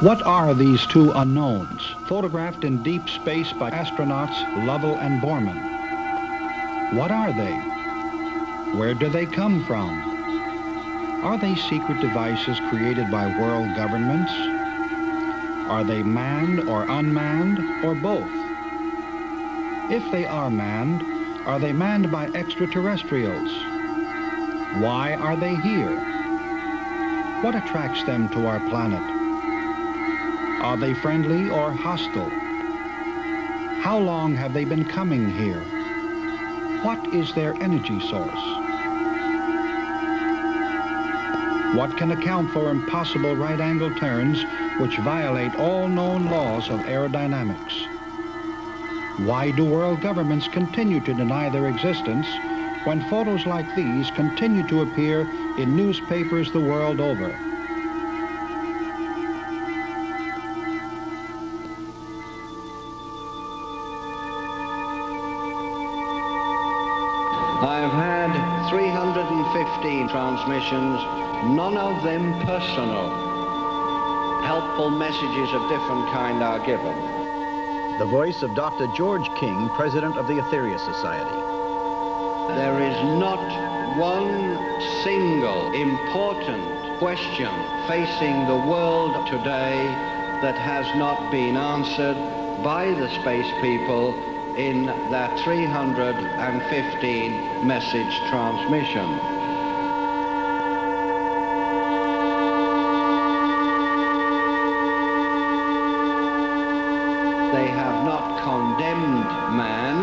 What are these two unknowns, photographed in deep space by astronauts Lovell and Borman? What are they? Where do they come from? Are they secret devices created by world governments? Are they manned or unmanned, or both? If they are they manned by extraterrestrials? Why are they here? What attracts them to our planet? Are they friendly or hostile? How long have they been coming here? What is their energy source? What can account for impossible right-angle turns which violate all known laws of aerodynamics? Why do world governments continue to deny their existence when photos like these continue to appear in newspapers the world over? I've had 315 transmissions, none of them personal. Helpful messages of different kind are given. The voice of Dr. George King, president of the Etheria Society. There is not one single important question facing the world today that has not been answered by the space people in that 315 message transmission. They have not condemned man,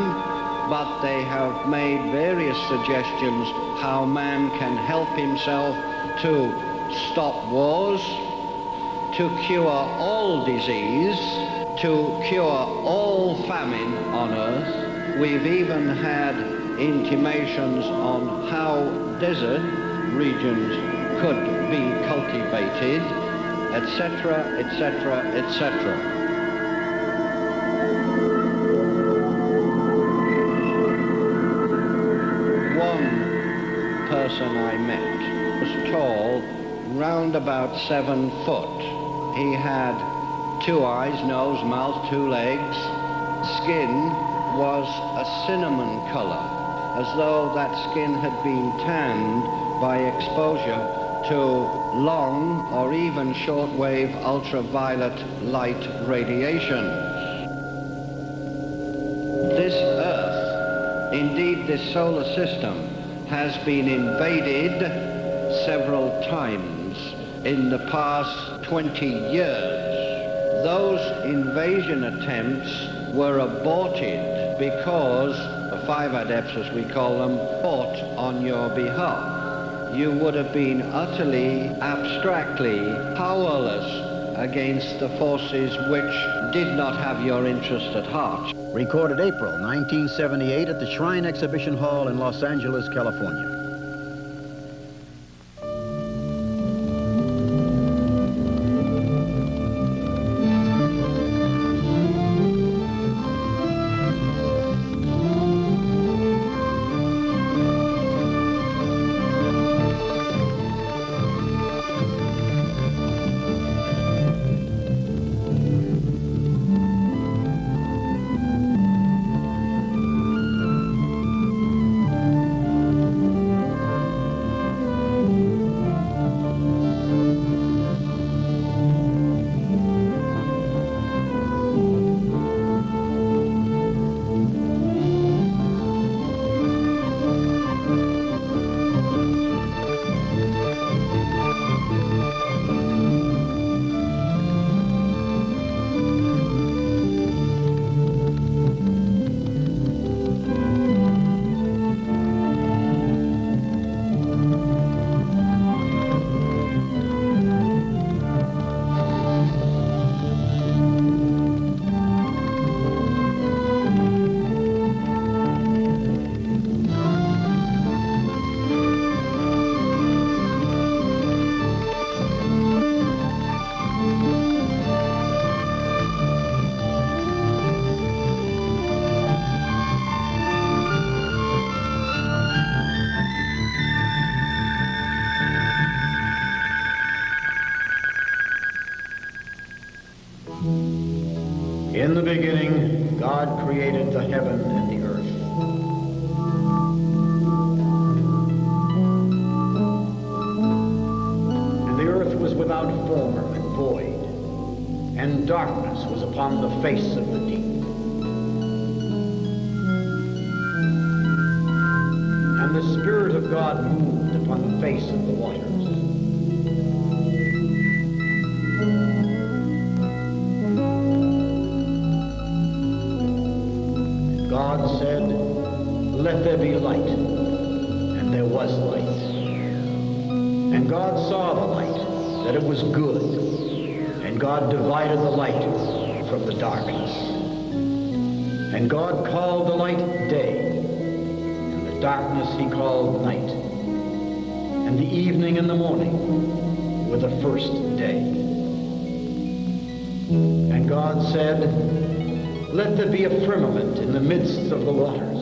but they have made various suggestions how man can help himself to stop wars, to cure all disease, to cure all famine on Earth. We've even had intimations on how desert regions could be cultivated, etc., etc., etc. Person I met was tall, round about 7 foot. He had 2 eyes, nose, mouth, 2 legs. Skin was a cinnamon color, as though that skin had been tanned by exposure to long or even shortwave ultraviolet light radiation. This Earth, indeed this solar system, has been invaded several times in the past 20 years. Those invasion attempts were aborted because the 5 adepts, as we call them, fought on your behalf. You would have been utterly, abstractly powerless against the forces which did not have your interest at heart. Recorded April 1978 at the Shrine Exhibition Hall in Los Angeles, California. In the beginning, God created the heaven and the earth. And the earth was without form and void, and darkness was upon the face of the deep. And the Spirit of God moved upon the face of the waters. God said, "Let there be light," and there was light. And God saw the light, that it was good, and God divided the light from the darkness. And God called the light day, and the darkness he called night. And the evening and the morning were the first day. And God said, "Let there be a firmament in the midst of the waters,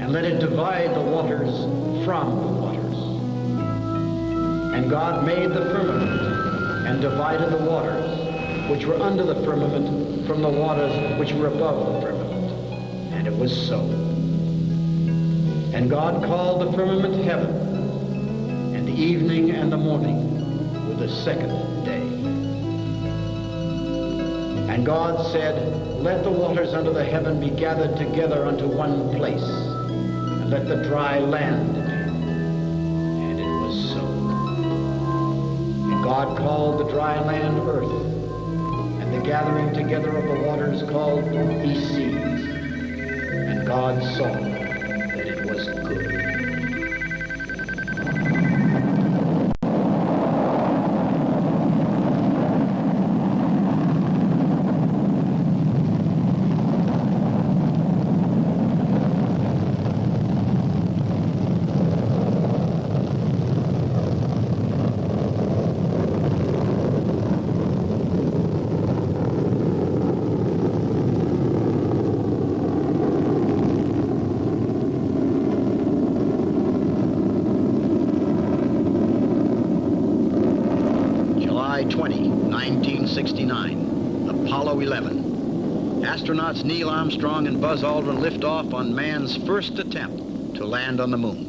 and let it divide the waters from the waters." And God made the firmament, and divided the waters which were under the firmament from the waters which were above the firmament. And it was so. And God called the firmament heaven, and the evening and the morning were the second day. And God said, "Let the waters under the heaven be gathered together unto one place, and let the dry land appear." And it was so. And God called the dry land earth, and the gathering together of the waters called he seas. And God saw that it was good. July 20, 1969, Apollo 11. Astronauts Neil Armstrong and Buzz Aldrin lift off on man's first attempt to land on the moon.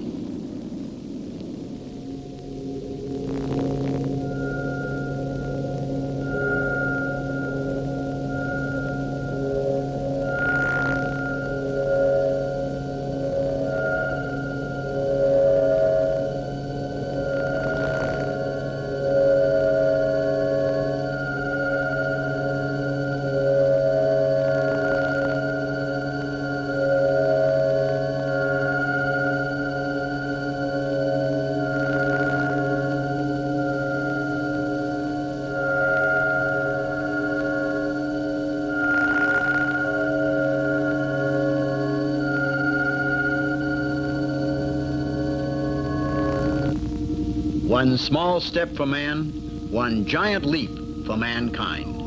One small step for man, one giant leap for mankind.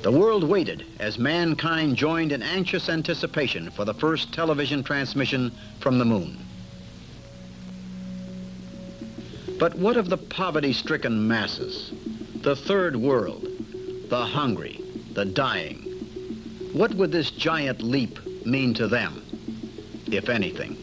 The world waited as mankind joined in anxious anticipation for the first television transmission from the moon. But what of the poverty-stricken masses, the third world, the hungry, the dying? What would this giant leap mean to them, if anything?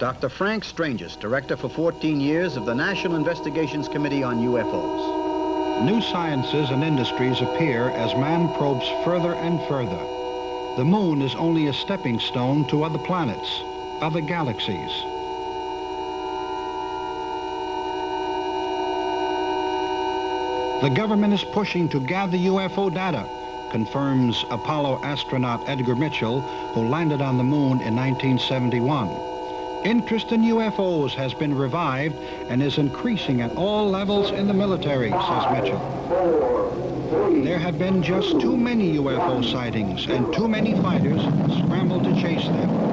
Dr. Frank Stranges, director for 14 years of the National Investigations Committee on UFOs. New sciences and industries appear as man probes further and further. The moon is only a stepping stone to other planets, other galaxies. The government is pushing to gather UFO data, confirms Apollo astronaut Edgar Mitchell, who landed on the moon in 1971. Interest in UFOs has been revived and is increasing at all levels in the military, says Mitchell. There have been just too many UFO sightings and too many fighters scrambled to chase them.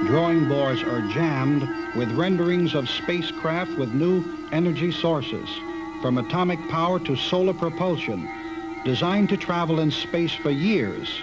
Drawing boards are jammed with renderings of spacecraft with new energy sources, from atomic power to solar propulsion, designed to travel in space for years.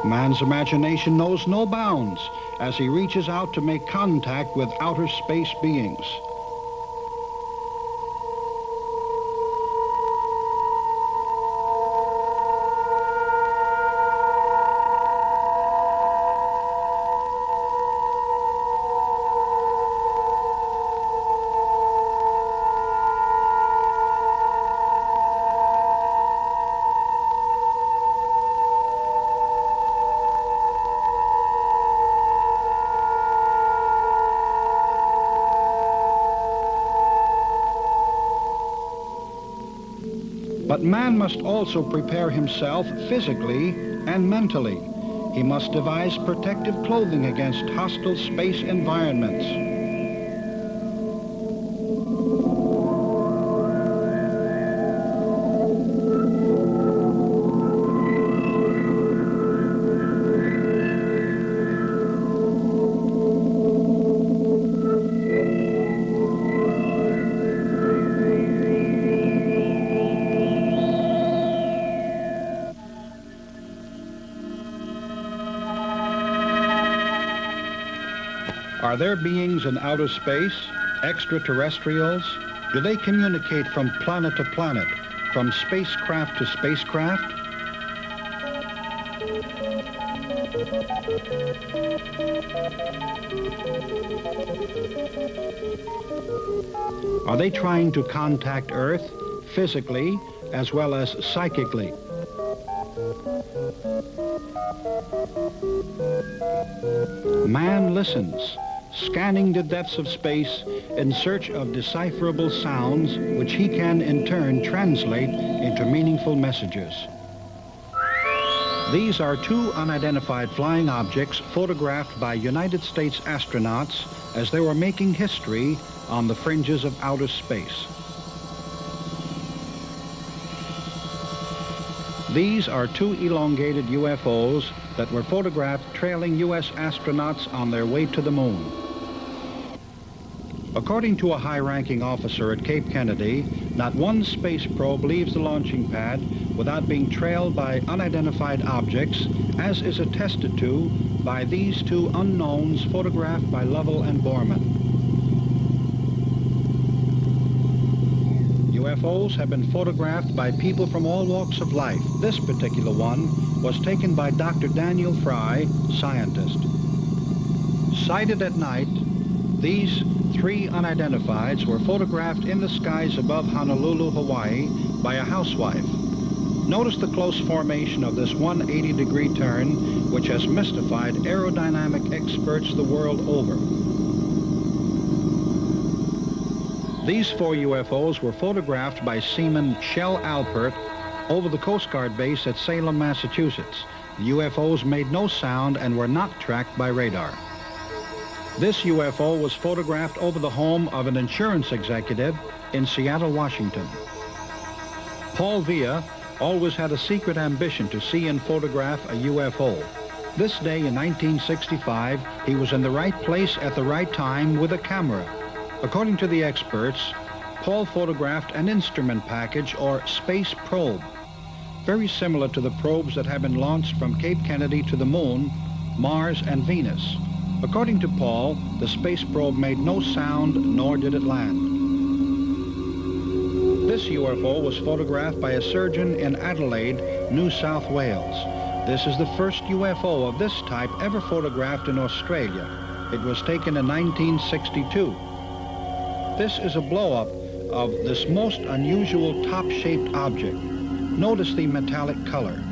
Man's imagination knows no bounds as he reaches out to make contact with outer space beings. But man must also prepare himself physically and mentally. He must devise protective clothing against hostile space environments. Are there beings in outer space, extraterrestrials? Do they communicate from planet to planet, from spacecraft to spacecraft? Are they trying to contact Earth physically as well as psychically? Man listens, scanning the depths of space in search of decipherable sounds which he can in turn translate into meaningful messages. These are two unidentified flying objects photographed by United States astronauts as they were making history on the fringes of outer space. These are two elongated UFOs that were photographed trailing U.S. astronauts on their way to the moon. According to a high-ranking officer at Cape Kennedy, not one space probe leaves the launching pad without being trailed by unidentified objects, as is attested to by these two unknowns photographed by Lovell and Borman. UFOs have been photographed by people from all walks of life. This particular one was taken by Dr. Daniel Fry, scientist. Sighted at night, these three unidentifieds were photographed in the skies above Honolulu, Hawaii, by a housewife. Notice the close formation of this 180-degree turn, which has mystified aerodynamic experts the world over. These four UFOs were photographed by Seaman Shell Alpert over the Coast Guard base at Salem, Massachusetts. The UFOs made no sound and were not tracked by radar. This UFO was photographed over the home of an insurance executive in Seattle, Washington. Paul Villa always had a secret ambition to see and photograph a UFO. This day in 1965, he was in the right place at the right time with a camera. According to the experts, Paul photographed an instrument package or space probe, very similar to the probes that have been launched from Cape Kennedy to the Moon, Mars, and Venus. According to Paul, the space probe made no sound, nor did it land. This UFO was photographed by a surgeon in Adelaide, New South Wales. This is the first UFO of this type ever photographed in Australia. It was taken in 1962. This is a blow-up of this most unusual top-shaped object. Notice the metallic color.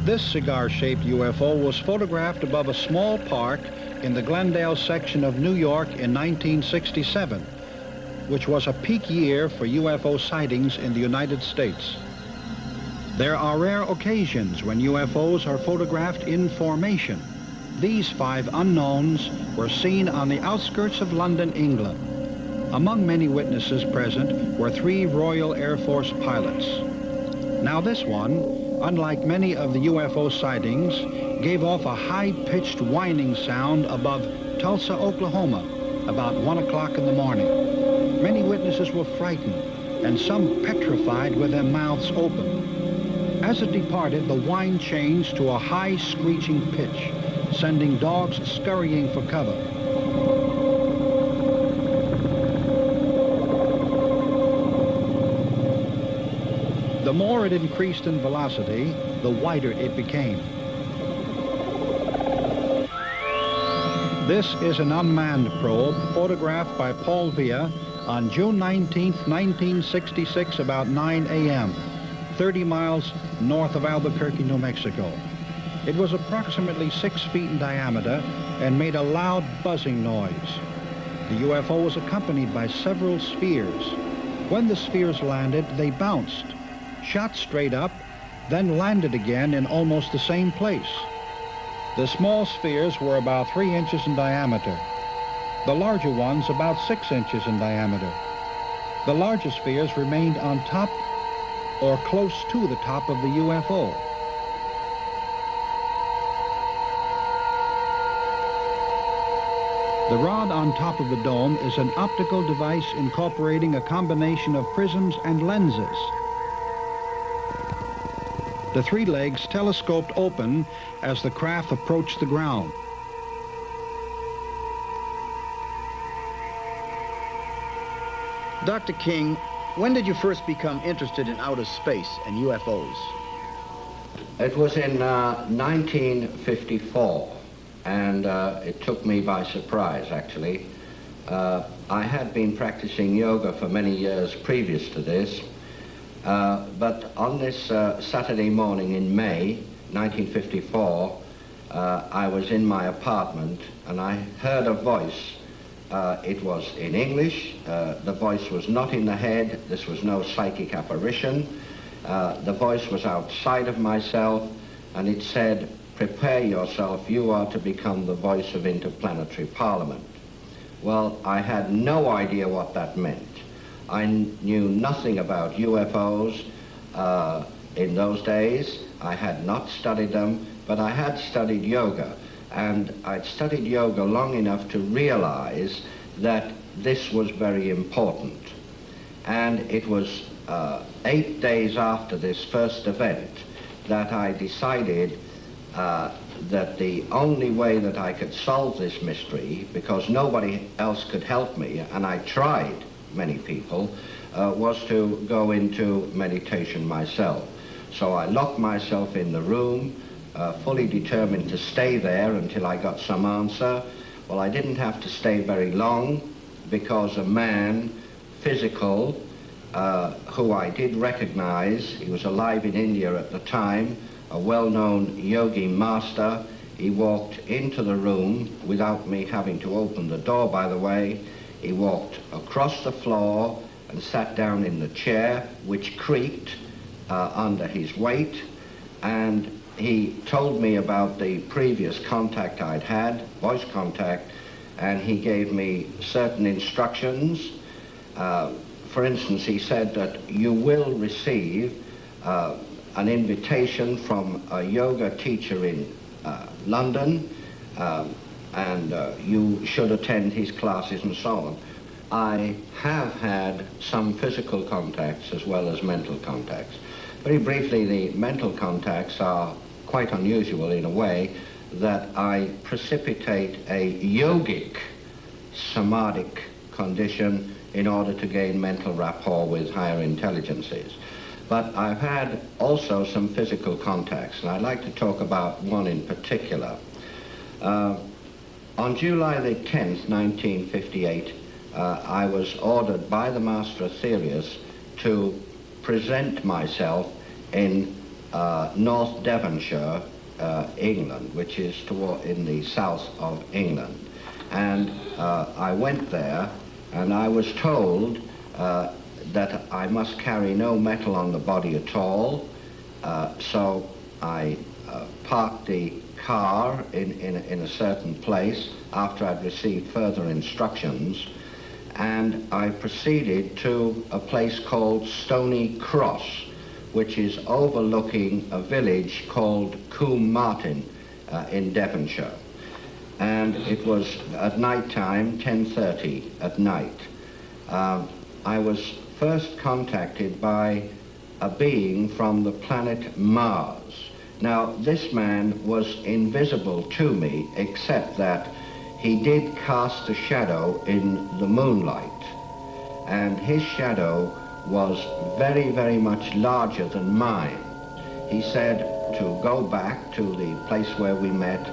This cigar-shaped UFO was photographed above a small park in the Glendale section of New York in 1967, which was a peak year for UFO sightings in the United States. There are rare occasions when UFOs are photographed in formation. These five unknowns were seen on the outskirts of London, England. Among many witnesses present were three Royal Air Force pilots. Now this one, unlike many of the UFO sightings, gave off a high-pitched whining sound above Tulsa, Oklahoma, about 1 o'clock in the morning. Many witnesses were frightened, and some petrified with their mouths open. As it departed, the whine changed to a high screeching pitch, sending dogs scurrying for cover. The more it increased in velocity, the wider it became. This is an unmanned probe photographed by Paul Villa on June 19, 1966, about 9 a.m., 30 miles north of Albuquerque, New Mexico. It was approximately 6 feet in diameter and made a loud buzzing noise. The UFO was accompanied by several spheres. When the spheres landed, they bounced, shot straight up, then landed again in almost the same place. The small spheres were about 3 inches in diameter. The larger ones about 6 inches in diameter. The larger spheres remained on top or close to the top of the UFO. The rod on top of the dome is an optical device incorporating a combination of prisms and lenses. The three legs telescoped open as the craft approached the ground. Dr. King, when did you first become interested in outer space and UFOs? It was in 1954, and it took me by surprise, actually. I had been practicing yoga for many years previous to this, but on this Saturday morning in May 1954, I was in my apartment and I heard a voice. It was in English. The voice was not in the head. This was no psychic apparition. The voice was outside of myself, and it said, "Prepare yourself, you are to become the voice of interplanetary parliament." Well, I had no idea what that meant. I knew nothing about UFOs, In those days, I had not studied them, but I had studied yoga. And I'd studied yoga long enough to realize that this was very important. And it was 8 days after this first event that I decided that the only way that I could solve this mystery, because nobody else could help me, and I tried many people, was to go into meditation myself. So I locked myself in the room, fully determined to stay there until I got some answer. Well, I didn't have to stay very long, because a man, physical, who I did recognize, he was alive in India at the time, a well-known yogi master. He walked into the room without me having to open the door, by the way. He walked across the floor and sat down in the chair, which creaked under his weight, and he told me about the previous contact I'd had, voice contact, and he gave me certain instructions. For instance, he said that you will receive an invitation from a yoga teacher in London, and you should attend his classes and so on. I have had some physical contacts as well as mental contacts. Very briefly, the mental contacts are quite unusual in a way that I precipitate a yogic samadhic condition in order to gain mental rapport with higher intelligences. But I've had also some physical contacts, and I'd like to talk about one in particular. On July the 10th, 1958, I was ordered by the Master Aetherius to present myself in North Devonshire, England, which is in the south of England. And I went there, and I was told that I must carry no metal on the body at all. So I parked the car in a certain place after I'd received further instructions, and I proceeded to a place called Stony Cross, which is overlooking a village called Coombe Martin in Devonshire. And it was at night time, 10:30 at night. I was first contacted by a being from the planet Mars. Now, this man was invisible to me, except that he did cast a shadow in the moonlight, and his shadow was very, very much larger than mine. He said to go back to the place where we met,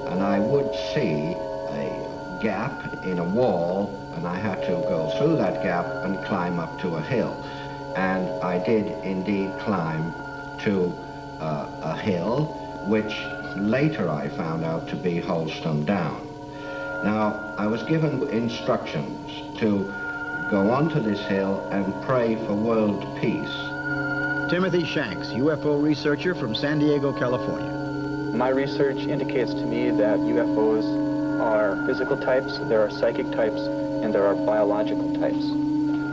and I would see a gap in a wall, and I had to go through that gap and climb up to a hill. And I did indeed climb to a hill, which later I found out to be Holston Down. Now, I was given instructions to go onto this hill and pray for world peace. Timothy Shanks, UFO researcher from San Diego, California. My research indicates to me that UFOs are physical types, there are psychic types, and there are biological types.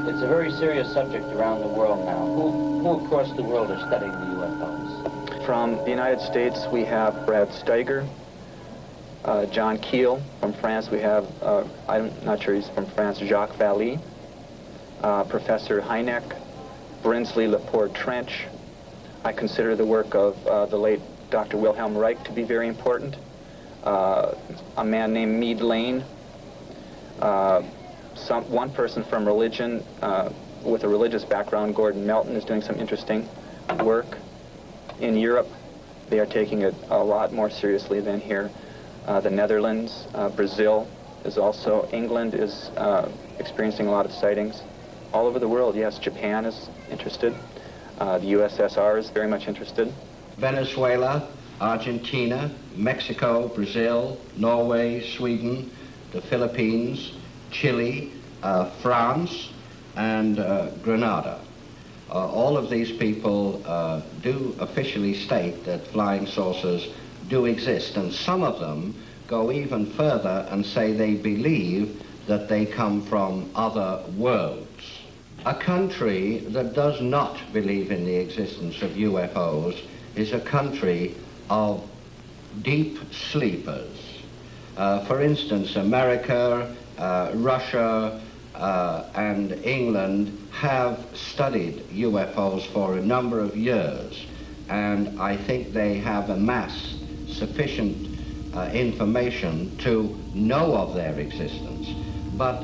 It's a very serious subject around the world now. Who across the world are studying the UFOs? From the United States, we have Brad Steiger, John Keel. From France, we have, I'm not sure he's from France, Jacques Vallée, Professor Hynek, Brinsley Lepore Trench. I consider the work of the late Dr. Wilhelm Reich to be very important. A man named Meade Lane. One person from religion with a religious background, Gordon Melton, is doing some interesting work. In Europe, they are taking it a lot more seriously than here. The Netherlands, Brazil is also, England is experiencing a lot of sightings. All over the world, yes, Japan is interested. The USSR is very much interested. Venezuela, Argentina, Mexico, Brazil, Norway, Sweden, the Philippines, Chile, France, and Grenada. All of these people do officially state that flying saucers do exist, and some of them go even further and say they believe that they come from other worlds. A country that does not believe in the existence of UFOs is a country of deep sleepers. For instance, America, Russia, and England have studied UFOs for a number of years, and I think they have amassed sufficient information to know of their existence. But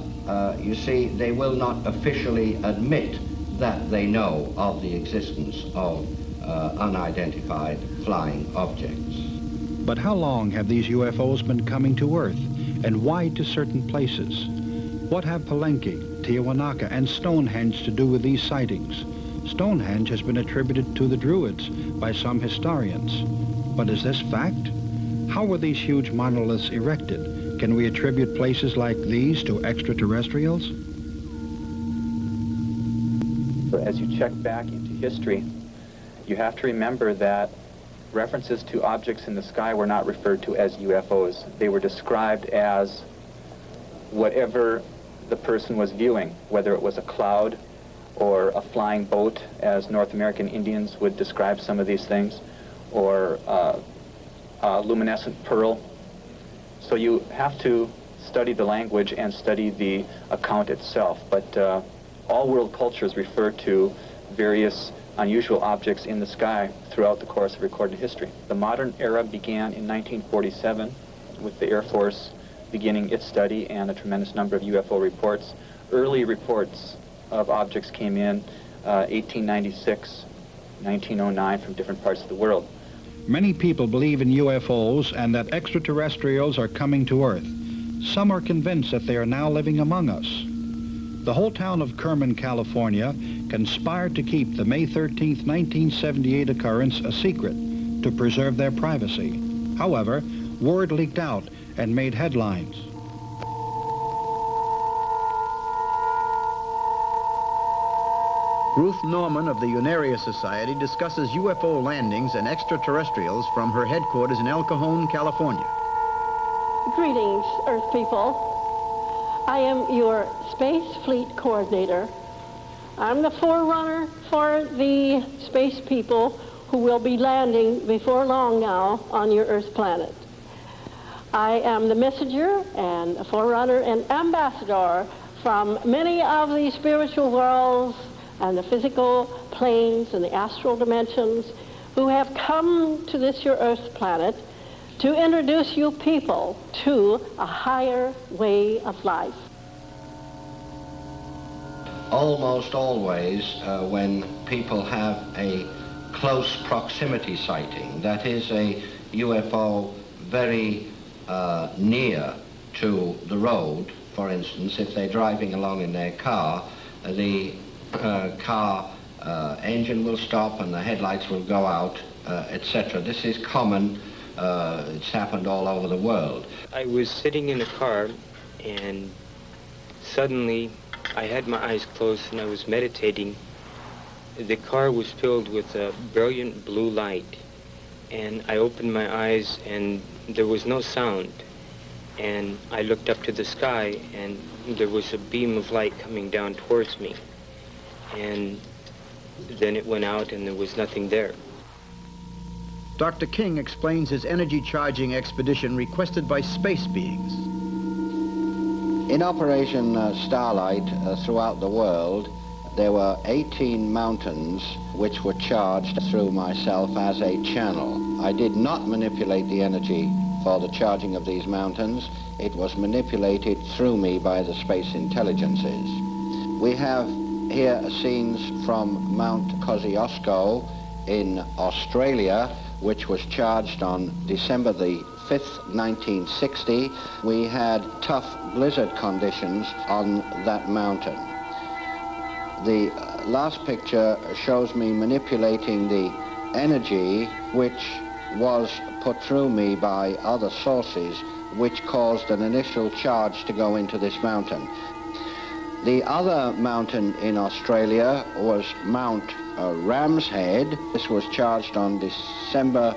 you see, they will not officially admit that they know of the existence of unidentified flying objects. But how long have these UFOs been coming to Earth, and why to certain places? What have Palenque, Tiahuanaca, and Stonehenge to do with these sightings? Stonehenge has been attributed to the Druids by some historians. But is this fact? How were these huge monoliths erected? Can we attribute places like these to extraterrestrials? As you check back into history, you have to remember that references to objects in the sky were not referred to as UFOs. They were described as whatever the person was viewing, whether it was a cloud or a flying boat, as North American Indians would describe some of these things, or a luminescent pearl. So you have to study the language and study the account itself. But all world cultures refer to various unusual objects in the sky throughout the course of recorded history. The modern era began in 1947 with the Air Force beginning its study and a tremendous number of UFO reports. Early reports of objects came in 1896, 1909 from different parts of the world. Many people believe in UFOs and that extraterrestrials are coming to Earth. Some are convinced that they are now living among us. The whole town of Kerman, California, conspired to keep the May 13, 1978 occurrence a secret to preserve their privacy. However, word leaked out and made headlines. Ruth Norman of the Unaria Society discusses UFO landings and extraterrestrials from her headquarters in El Cajon, California. Greetings, Earth people. I am your Space Fleet Coordinator. I'm the forerunner for the space people who will be landing before long now on your Earth planet. I am the messenger and a forerunner and ambassador from many of the spiritual worlds and the physical planes and the astral dimensions who have come to this your Earth planet to introduce you people to a higher way of life. Almost always when people have a close proximity sighting, that is a UFO very near to the road, for instance, if they're driving along in their car, the car engine will stop and the headlights will go out, etc. This is common. It's happened all over the world. I was sitting in a car and suddenly I had my eyes closed and I was meditating. The car was filled with a brilliant blue light, and I opened my eyes and there was no sound. And I looked up to the sky and there was a beam of light coming down towards me. And then it went out and there was nothing there. Dr. King explains his energy charging expedition requested by space beings. In Operation Starlight throughout the world, there were 18 mountains which were charged through myself as a channel. I did not manipulate the energy for the charging of these mountains. It was manipulated through me by the space intelligences. We have here scenes from Mount Kosciuszko in Australia, which was charged on December the 5th, 1960. We had tough blizzard conditions on that mountain. The last picture shows me manipulating the energy which was put through me by other sources, which caused an initial charge to go into this mountain. The other mountain in Australia was Mount Ram's Head. This was charged on December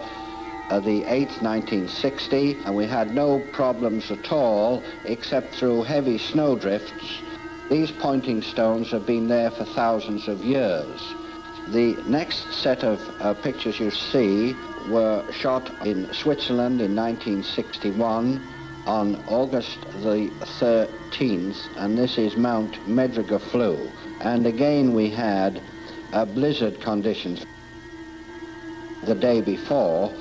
the 8th, 1960, and we had no problems at all except through heavy snow drifts. These pointing stones have been there for thousands of years. The next set of pictures you see were shot in Switzerland in 1961 on August the 13th, and this is Mount Medrugorflu. And again we had blizzard conditions the day before,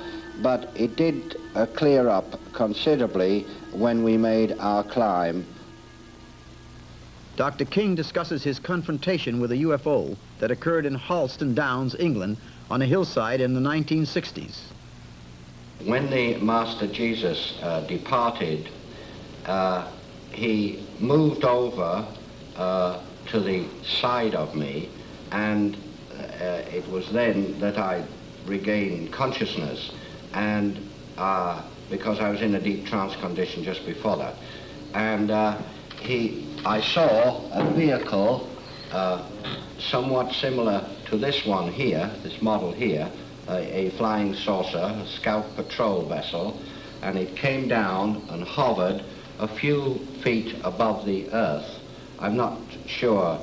but it did clear up considerably when we made our climb. Dr. King discusses his confrontation with a UFO that occurred in Halston Downs, England, on a hillside in the 1960s. When the Master Jesus departed, he moved over to the side of me, and it was then that I regained consciousness, and because I was in a deep trance condition just before that. And I saw a vehicle somewhat similar to this one here, this model here, a flying saucer, a scout patrol vessel, and it came down and hovered a few feet above the earth. I'm not sure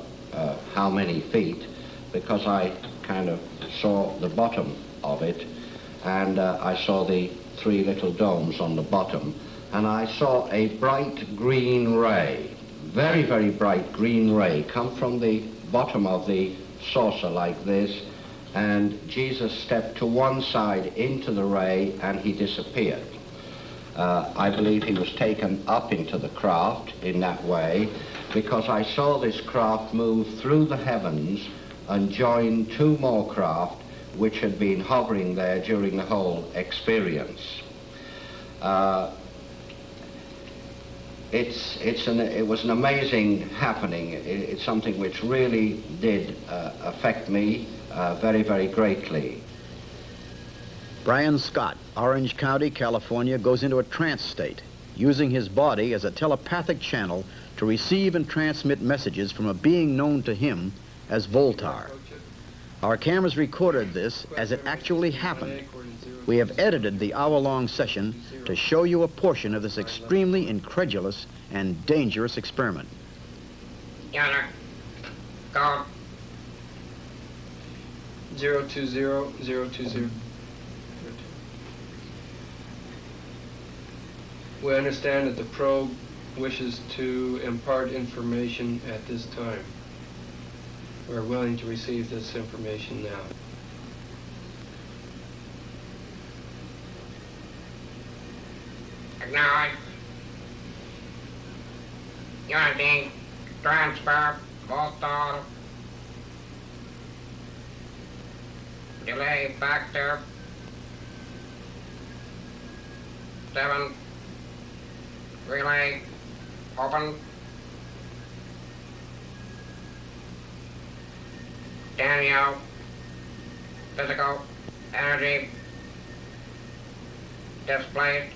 how many feet, because I kind of saw the bottom of it, and I saw the three little domes on the bottom, and I saw a bright green ray, very, very bright green ray, come from the bottom of the saucer like this, and Jesus stepped to one side into the ray and he disappeared. I believe he was taken up into the craft in that way, because I saw this craft move through the heavens and join two more craft which had been hovering there during the whole experience. It was an amazing happening. It's something which really did affect me very, very greatly. Brian Scott, Orange County, California, goes into a trance state, using his body as a telepathic channel to receive and transmit messages from a being known to him as Voltar. Our cameras recorded this as it actually happened. We have edited the hour-long session to show you a portion of this extremely incredulous and dangerous experiment. Gunner, go. 020. We understand that the probe wishes to impart information at this time. We're willing to receive this information now. Acknowledge. Unity, transfer, Voltar. Delay factor 7. Relay open. Daniel, physical energy displaced.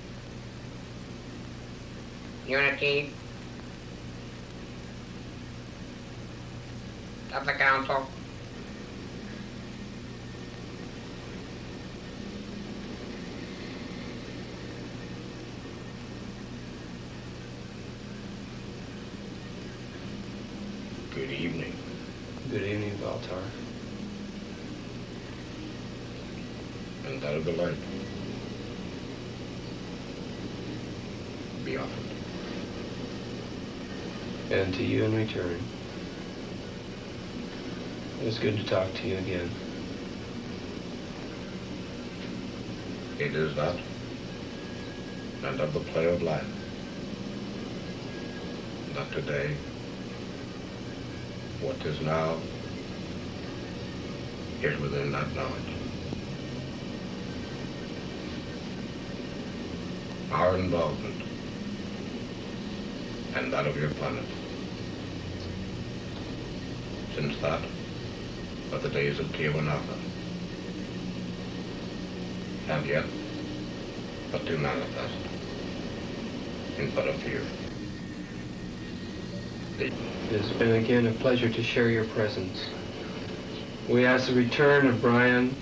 Unity of the council. Good evening. Good evening, Voltar. And that of the light be offered. And to you in return. It was good to talk to you again. It is that, and of the play of life, that today, what is now, is within that knowledge. Our involvement, and that of your planet, since that of the days of Tiawanatha, and yet but to manifest in but a few. It has been again a pleasure to share your presence. We ask the return of Brian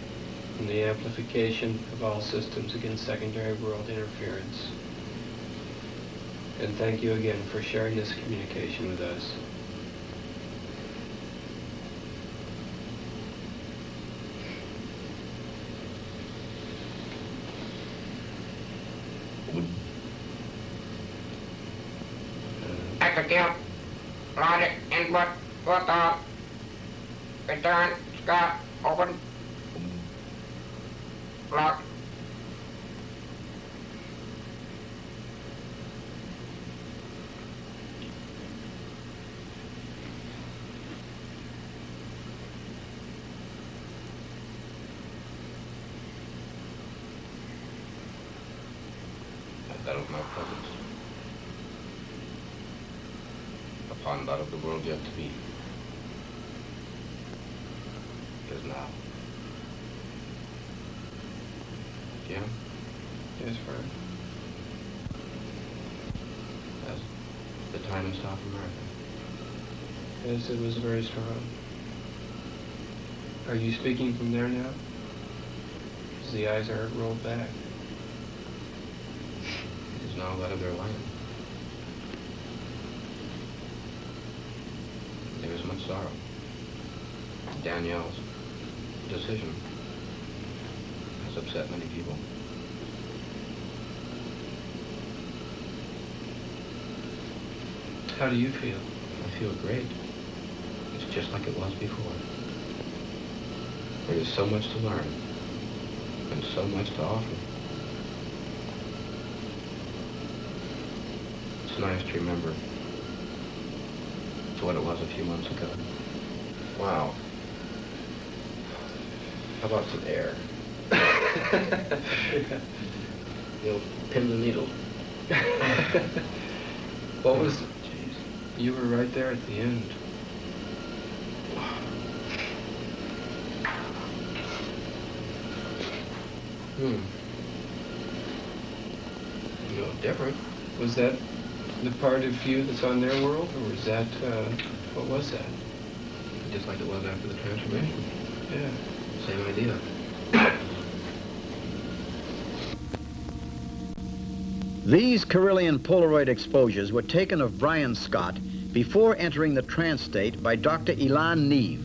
and the amplification of all systems against secondary world interference. And thank you again for sharing this communication with us. Execute. Logic input. Lift off. Return. Scott. Open. Lock. That of my presence. Upon that of the world yet to be. Is now. Jim? Yes, Fred. As the time in South America. Yes, it was very strong. Are you speaking from there now? As the eyes are rolled back. It is now that of their land. There is much sorrow. Danielle's decision has upset many people. How do you feel? I feel great. It's just like it was before. There is so much to learn and so much to offer. It's nice to remember what it was a few months ago. Wow. How about some air? You'll pin the needle. What was... Jeez. You were right there at the end. You know, different. Was that the part of you that's on their world, or was that, what was that? Just like it was after the transformation. Yeah. Same idea. These Carillion Polaroid exposures were taken of Brian Scott before entering the trance state by Dr. Elan Neve.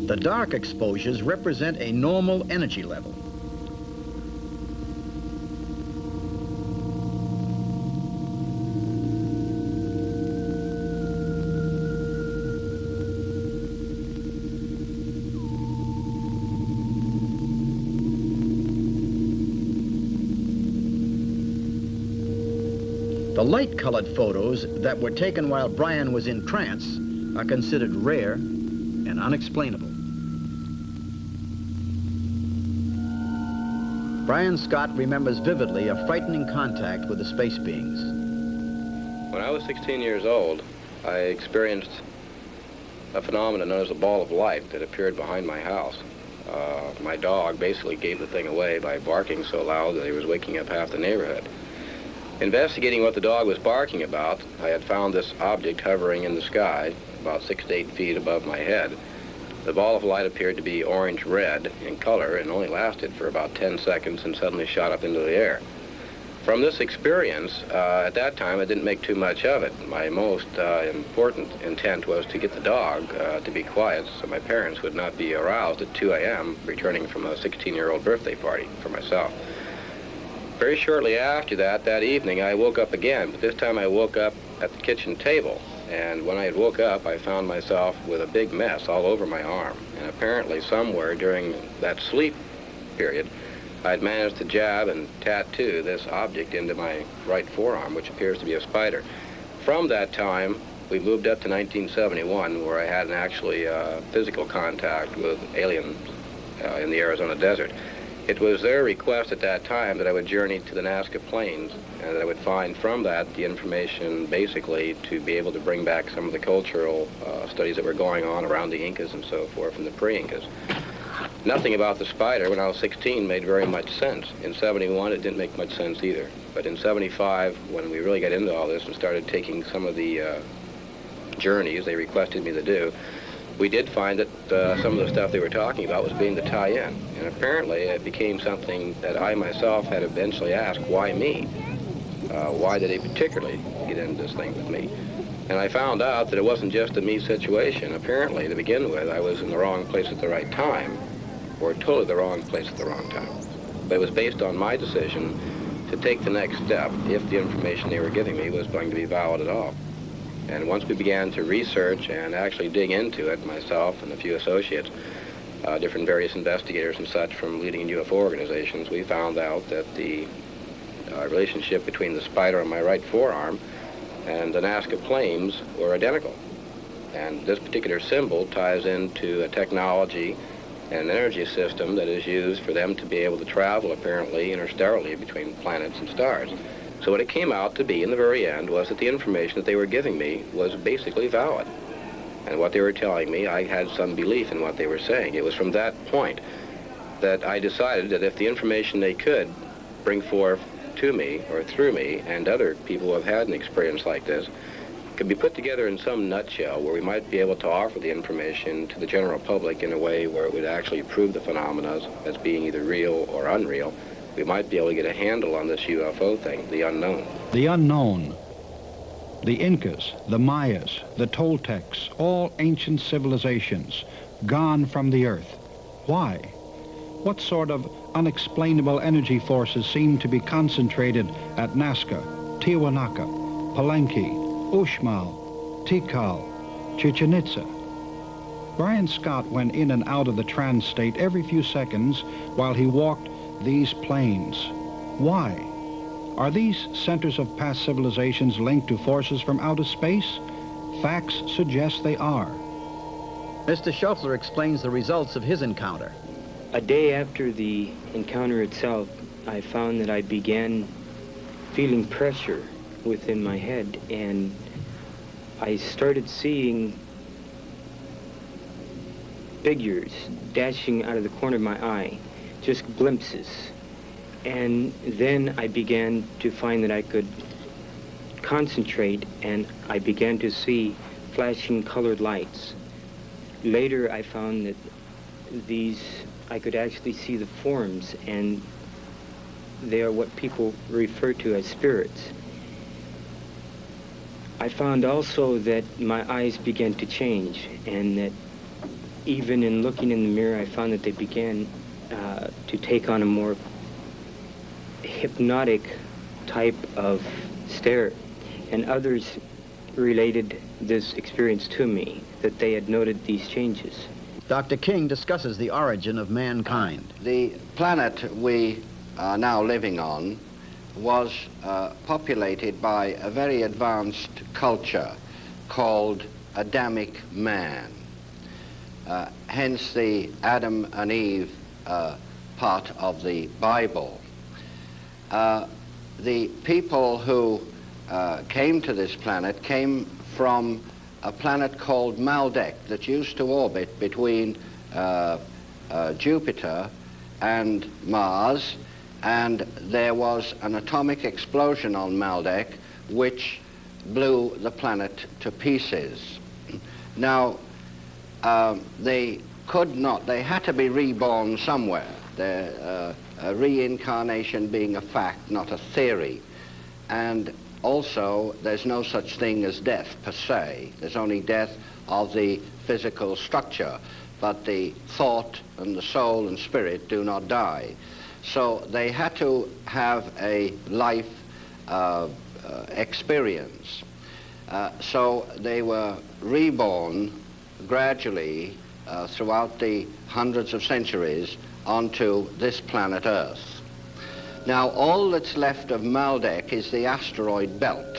The dark exposures represent a normal energy level. The light-colored photos that were taken while Brian was in trance are considered rare and unexplainable. Brian Scott remembers vividly a frightening contact with the space beings. When I was 16 years old, I experienced a phenomenon known as a ball of light that appeared behind my house. My dog basically gave the thing away by barking so loud that he was waking up half the neighborhood. Investigating what the dog was barking about, I had found this object hovering in the sky about 6 to 8 feet above my head. The ball of light appeared to be orange-red in color and only lasted for about 10 seconds and suddenly shot up into the air. From this experience, at that time, I didn't make too much of it. My most important intent was to get the dog to be quiet so my parents would not be aroused at 2 a.m. returning from a 16-year-old birthday party for myself. Very shortly after that, that evening, I woke up again, but this time I woke up at the kitchen table. And when I had woke up, I found myself with a big mess all over my arm. And apparently somewhere during that sleep period, I'd managed to jab and tattoo this object into my right forearm, which appears to be a spider. From that time, we moved up to 1971, where I had an actually physical contact with aliens in the Arizona desert. It was their request at that time that I would journey to the Nazca Plains and that I would find from that the information basically to be able to bring back some of the cultural studies that were going on around the Incas and so forth and the pre-Incas. Nothing about the spider when I was 16 made very much sense. In 71 it didn't make much sense either. But in 75, when we really got into all this and started taking some of the journeys they requested me to do, we did find that some of the stuff they were talking about was being the tie-in. And apparently it became something that I myself had eventually asked, why me? Why did they particularly get into this thing with me? And I found out that it wasn't just a me situation. Apparently, to begin with, I was in the wrong place at the right time, or totally the wrong place at the wrong time. but it was based on my decision to take the next step if the information they were giving me was going to be valid at all. And once we began to research and actually dig into it, myself and a few associates, different various investigators and such from leading UFO organizations, we found out that the relationship between the spider on my right forearm and the Nazca plains were identical. And this particular symbol ties into a technology and an energy system that is used for them to be able to travel, apparently, interstellarly between planets and stars. So what it came out to be in the very end was that the information that they were giving me was basically valid. And what they were telling me, I had some belief in what they were saying. It was from that point that I decided that if the information they could bring forth to me or through me and other people who have had an experience like this could be put together in some nutshell where we might be able to offer the information to the general public in a way where it would actually prove the phenomena as being either real or unreal, we might be able to get a handle on this UFO thing, the unknown. The unknown. The Incas, the Mayas, the Toltecs, all ancient civilizations, gone from the earth. Why? What sort of unexplainable energy forces seem to be concentrated at Nazca, Tiwanaku, Palenque, Uxmal, Tikal, Chichen Itza? Brian Scott went in and out of the trance state every few seconds while he walked these plains. Why? Are these centers of past civilizations linked to forces from outer space? Facts suggest they are. Mr. Schuffler explains the results of his encounter. A day after the encounter itself, I found that I began feeling pressure within my head, and I started seeing figures dashing out of the corner of my eye, just glimpses. And then I began to find that I could concentrate, and I began to see flashing colored lights. Later I found that I could actually see the forms, and they are what people refer to as spirits. I found also that my eyes began to change, and that even in looking in the mirror, I found that they began to take on a more hypnotic type of stare. And others related this experience to me, that they had noted these changes. Dr. King discusses the origin of mankind. The planet we are now living on was populated by a very advanced culture called Adamic man. Hence the Adam and Eve part of the Bible. The people who came to this planet came from a planet called Maldek that used to orbit between Jupiter and Mars, and there was an atomic explosion on Maldek which blew the planet to pieces. Now, they had to be reborn somewhere, reincarnation being a fact, not a theory. And also, there's no such thing as death per se. There's only death of the physical structure, but the thought and the soul and spirit do not die. So they had to have a life experience. So they were reborn gradually throughout the hundreds of centuries onto this planet Earth. Now, all that's left of Maldek is the asteroid belt.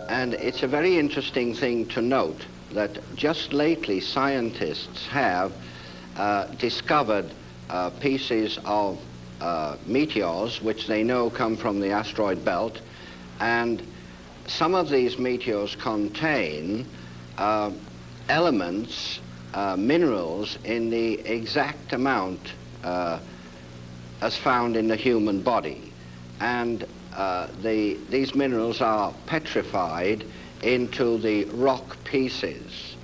And it's a very interesting thing to note that just lately scientists have discovered pieces of meteors which they know come from the asteroid belt, and some of these meteors contain elements, minerals in the exact amount as found in the human body. And these minerals are petrified into the rock pieces,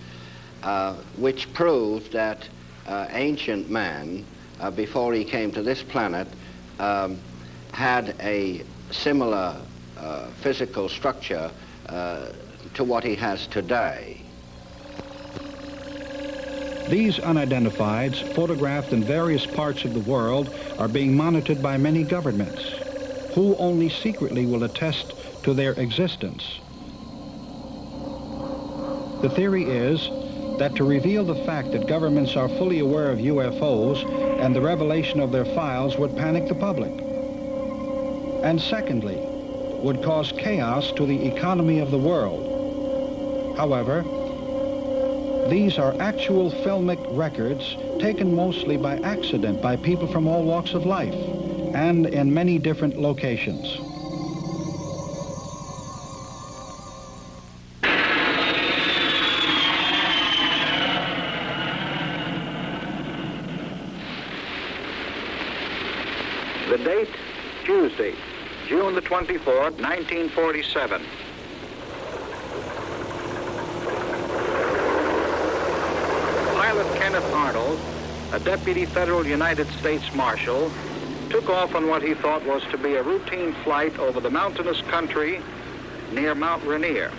which prove that ancient man, before he came to this planet, had a similar physical structure to what he has today. These unidentifieds, photographed in various parts of the world, are being monitored by many governments, who only secretly will attest to their existence. The theory is that to reveal the fact that governments are fully aware of UFOs and the revelation of their files would panic the public. And secondly, would cause chaos to the economy of the world. However, these are actual filmic records taken mostly by accident by people from all walks of life and in many different locations. The date, Tuesday, June the 24th, 1947. Pilot Kenneth Arnold, a deputy federal United States Marshal, took off on what he thought was to be a routine flight over the mountainous country near Mount Rainier.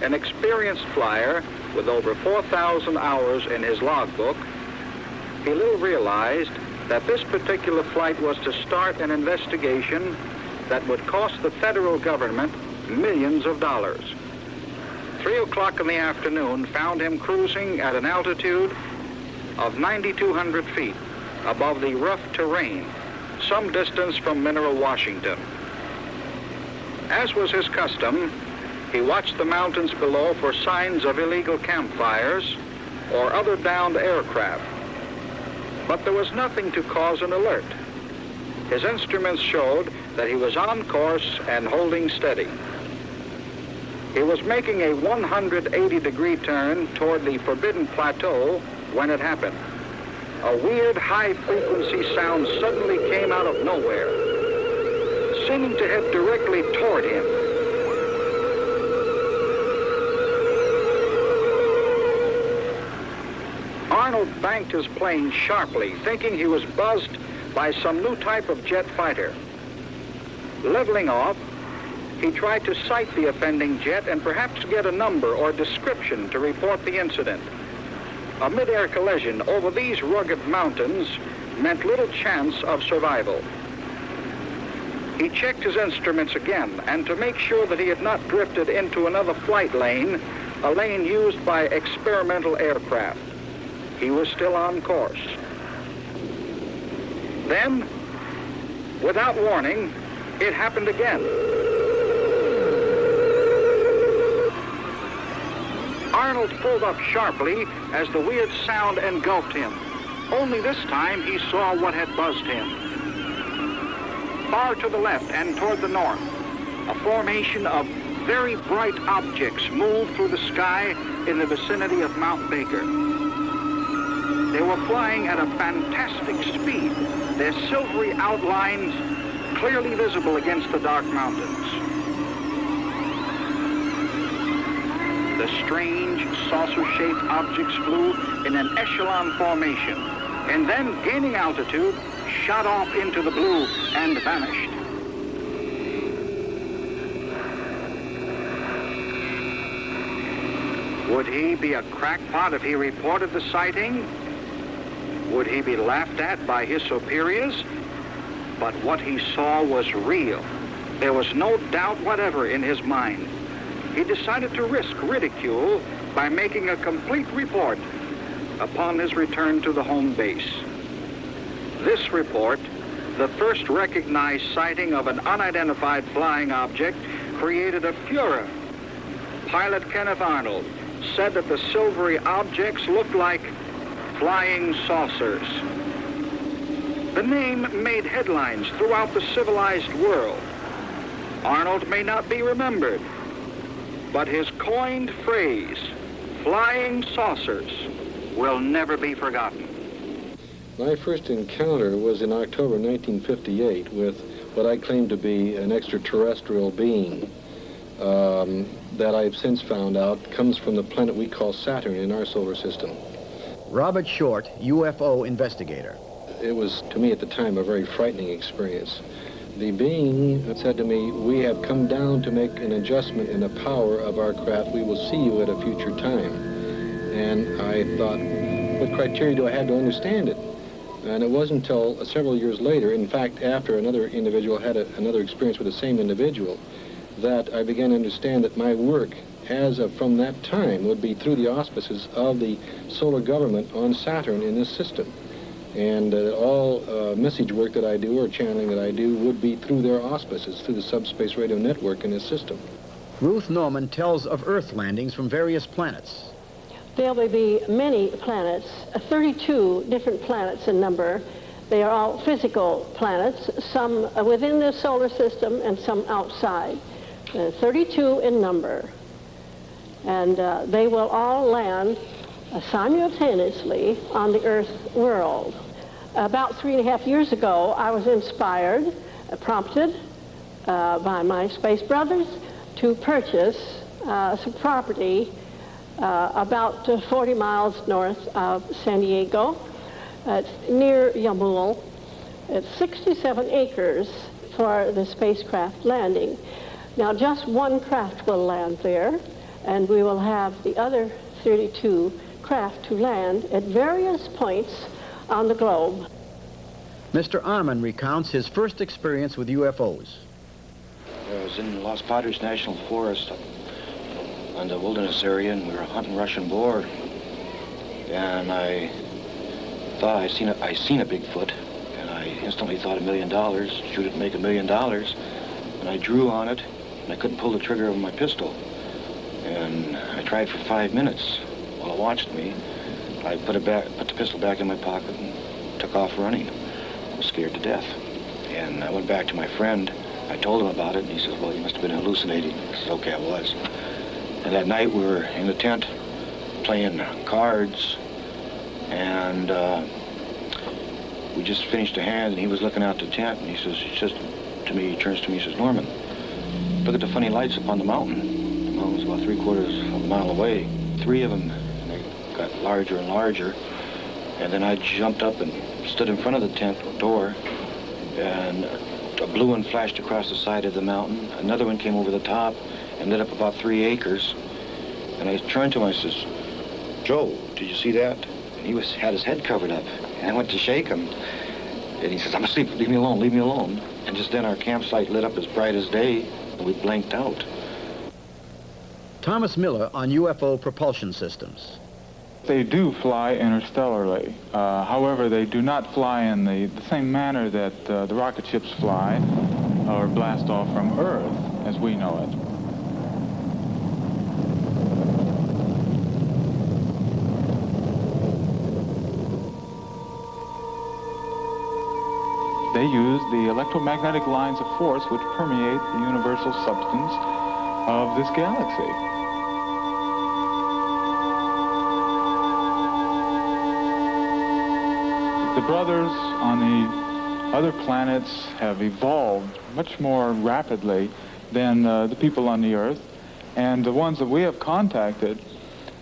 An experienced flyer with over 4,000 hours in his logbook, he little realized that this particular flight was to start an investigation that would cost the federal government millions of dollars. 3 o'clock in the afternoon found him cruising at an altitude of 9,200 feet above the rough terrain, some distance from Mineral, Washington. As was his custom, he watched the mountains below for signs of illegal campfires or other downed aircraft. But there was nothing to cause an alert. His instruments showed that he was on course and holding steady. He was making a 180-degree turn toward the Forbidden Plateau when it happened. A weird high-frequency sound suddenly came out of nowhere, seeming to head directly toward him. Arnold banked his plane sharply, thinking he was buzzed by some new type of jet fighter. Leveling off, he tried to sight the offending jet and perhaps get a number or description to report the incident. A mid-air collision over these rugged mountains meant little chance of survival. He checked his instruments again, and to make sure that he had not drifted into another flight lane, a lane used by experimental aircraft, he was still on course. Then, without warning, it happened again. Arnold pulled up sharply as the weird sound engulfed him. Only this time he saw what had buzzed him. Far to the left and toward the north, a formation of very bright objects moved through the sky in the vicinity of Mount Baker. They were flying at a fantastic speed, their silvery outlines clearly visible against the dark mountains. The strange, saucer-shaped objects flew in an echelon formation, and then, gaining altitude, shot off into the blue and vanished. Would he be a crackpot if he reported the sighting? Would he be laughed at by his superiors? But what he saw was real. There was no doubt whatever in his mind. He decided to risk ridicule by making a complete report upon his return to the home base. This report, the first recognized sighting of an unidentified flying object, created a furor. Pilot Kenneth Arnold said that the silvery objects looked like flying saucers. The name made headlines throughout the civilized world. Arnold may not be remembered, but his coined phrase, flying saucers, will never be forgotten. My first encounter was in October 1958 with what I claim to be an extraterrestrial being that I've since found out comes from the planet we call Saturn in our solar system. Robert Short, UFO investigator. It was, to me at the time, a very frightening experience. The being said to me, "We have come down to make an adjustment in the power of our craft. We will see you at a future time." And I thought, what criteria do I have to understand it? And it wasn't until several years later, in fact, after another individual had another experience with the same individual, that I began to understand that my work, as of from that time, would be through the auspices of the solar government on Saturn in this system. And all message work that I do or channeling that I do would be through their auspices, through the subspace radio network in this system. Ruth Norman tells of Earth landings from various planets. There will be many planets, 32 different planets in number. They are all physical planets, some within the solar system and some outside. 32 in number. And they will all land simultaneously on the Earth world. About 3.5 years ago, I was inspired, prompted by my space brothers to purchase some property about 40 miles north of San Diego. It's near Yamul. It's 67 acres for the spacecraft landing. Now, just one craft will land there, and we will have the other 32 craft to land at various points on the globe. Mr. Arman recounts his first experience with UFOs. I was in Los Padres National Forest on the wilderness area, and we were hunting Russian boar. And I thought I seen a Bigfoot, and I instantly thought $1 million, shoot it, make $1 million. And I drew on it, and I couldn't pull the trigger of my pistol. And I tried for 5 minutes. While it watched me, I put the pistol back in my pocket and took off running. I was scared to death. And I went back to my friend. I told him about it, and he says, well, you must have been hallucinating. I said, okay, I was. And that night we were in the tent playing cards, and we just finished a hand, and he was looking out the tent, and he says, he turns to me, he says, Norman, look at the funny lights up on the mountain. The mountain was about 3/4 of a mile away. 3 of them, and they got larger and larger. And then I jumped up and stood in front of the tent door, and a blue one flashed across the side of the mountain. Another one came over the top and lit up about 3 acres. And I turned to him, I says, Joe, did you see that? And he had his head covered up. And I went to shake him. And he says, I'm asleep, leave me alone, leave me alone. And just then our campsite lit up as bright as day, and we blanked out. Thomas Miller on UFO propulsion systems. They do fly interstellarly. However, they do not fly in the same manner that the rocket ships fly or blast off from Earth as we know it. They use the electromagnetic lines of force which permeate the universal substance of this galaxy. The brothers on the other planets have evolved much more rapidly than the people on the Earth, and the ones that we have contacted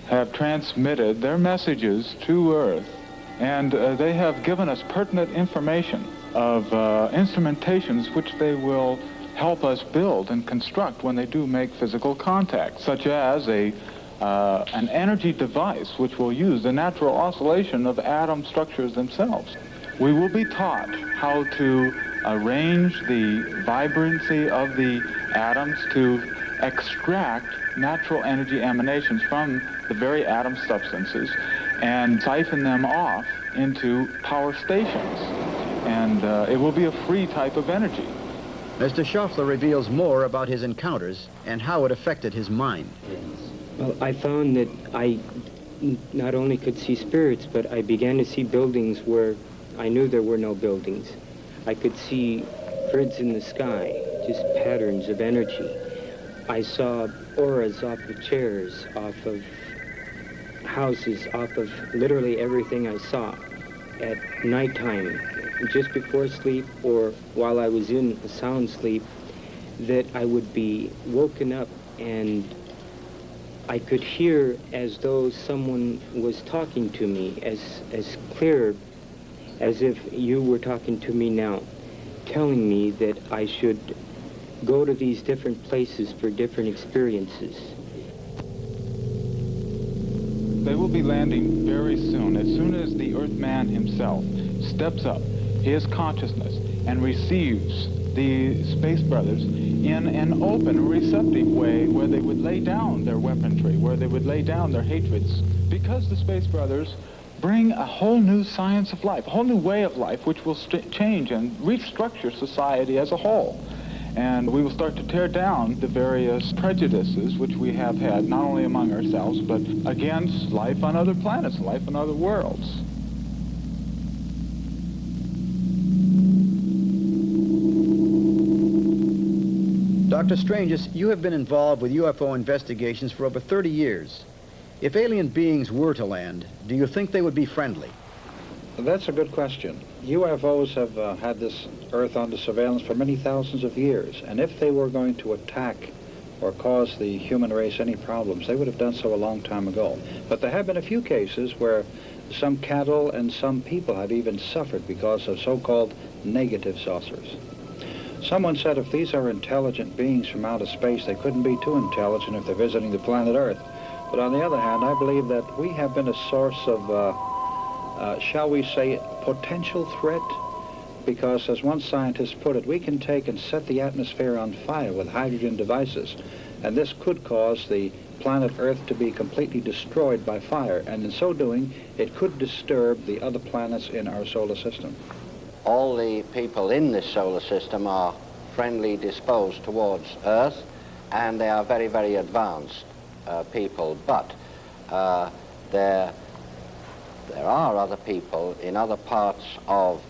have transmitted their messages to Earth, and they have given us pertinent information of instrumentations which they will help us build and construct when they do make physical contact, such as an energy device which will use the natural oscillation of atom structures themselves. We will be taught how to arrange the vibrancy of the atoms to extract natural energy emanations from the very atom substances and siphon them off into power stations. And it will be a free type of energy. Mr. Schaffler reveals more about his encounters and how it affected his mind. Well, I found that I not only could see spirits, but I began to see buildings where I knew there were no buildings. I could see grids in the sky, just patterns of energy. I saw auras off of chairs, off of houses, off of literally everything I saw at nighttime, just before sleep or while I was in a sound sleep, that I would be woken up and I could hear as though someone was talking to me, as clear as if you were talking to me now, telling me that I should go to these different places for different experiences. They will be landing very soon. As soon as the Earthman himself steps up his consciousness and receives the Space Brothers in an open, receptive way where they would lay down their weaponry, where they would lay down their hatreds. Because the Space Brothers bring a whole new science of life, a whole new way of life, which will change and restructure society as a whole. And we will start to tear down the various prejudices which we have had, not only among ourselves, but against life on other planets, life on other worlds. Dr. Stranges, you have been involved with UFO investigations for over 30 years. If alien beings were to land, do you think they would be friendly? That's a good question. UFOs have had this Earth under surveillance for many thousands of years, and if they were going to attack or cause the human race any problems, they would have done so a long time ago. But there have been a few cases where some cattle and some people have even suffered because of so-called negative saucers. Someone said if these are intelligent beings from outer space, they couldn't be too intelligent if they're visiting the planet Earth. But on the other hand, I believe that we have been a source of shall we say, potential threat? Because, as one scientist put it, we can take and set the atmosphere on fire with hydrogen devices, and this could cause the planet Earth to be completely destroyed by fire, and in so doing, it could disturb the other planets in our solar system. All the people in this solar system are friendly disposed towards Earth, and they are very, very advanced people, but there are other people in other parts of,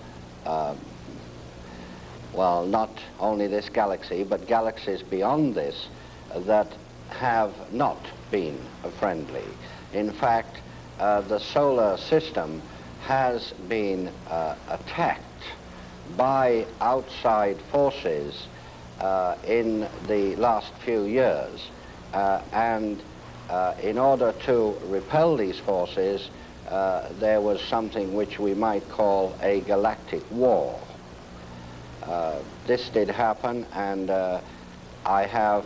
well, not only this galaxy, but galaxies beyond this that have not been friendly. In fact, the solar system has been attacked by outside forces in the last few years, and in order to repel these forces, there was something which we might call a galactic war. This did happen, and I have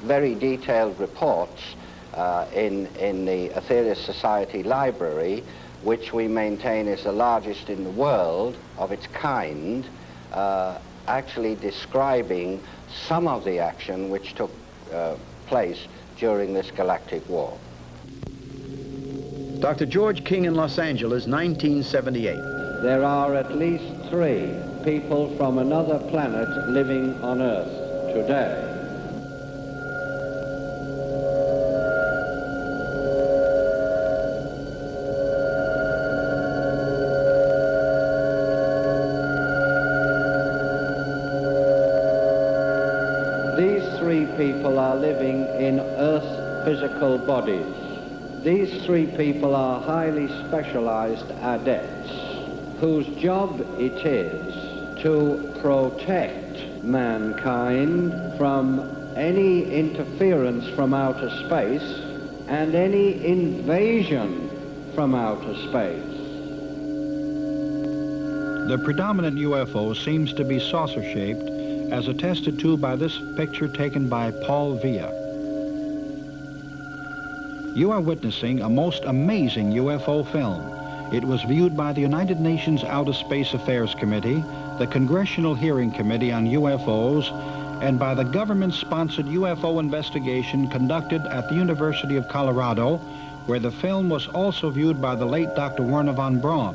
very detailed reports in the Aetherius Society library, which we maintain is the largest in the world of its kind, actually describing some of the action which took place during this galactic war. Dr. George King in Los Angeles, 1978. There are at least 3 people from another planet living on Earth today. These 3 people are living in Earth physical bodies. These 3 people are highly specialized adepts whose job it is to protect mankind from any interference from outer space and any invasion from outer space. The predominant UFO seems to be saucer-shaped, as attested to by this picture taken by Paul Villa. You are witnessing a most amazing UFO film. It was viewed by the United Nations Outer Space Affairs Committee, the Congressional Hearing Committee on UFOs, and by the government-sponsored UFO investigation conducted at the University of Colorado, where the film was also viewed by the late Dr. Werner von Braun.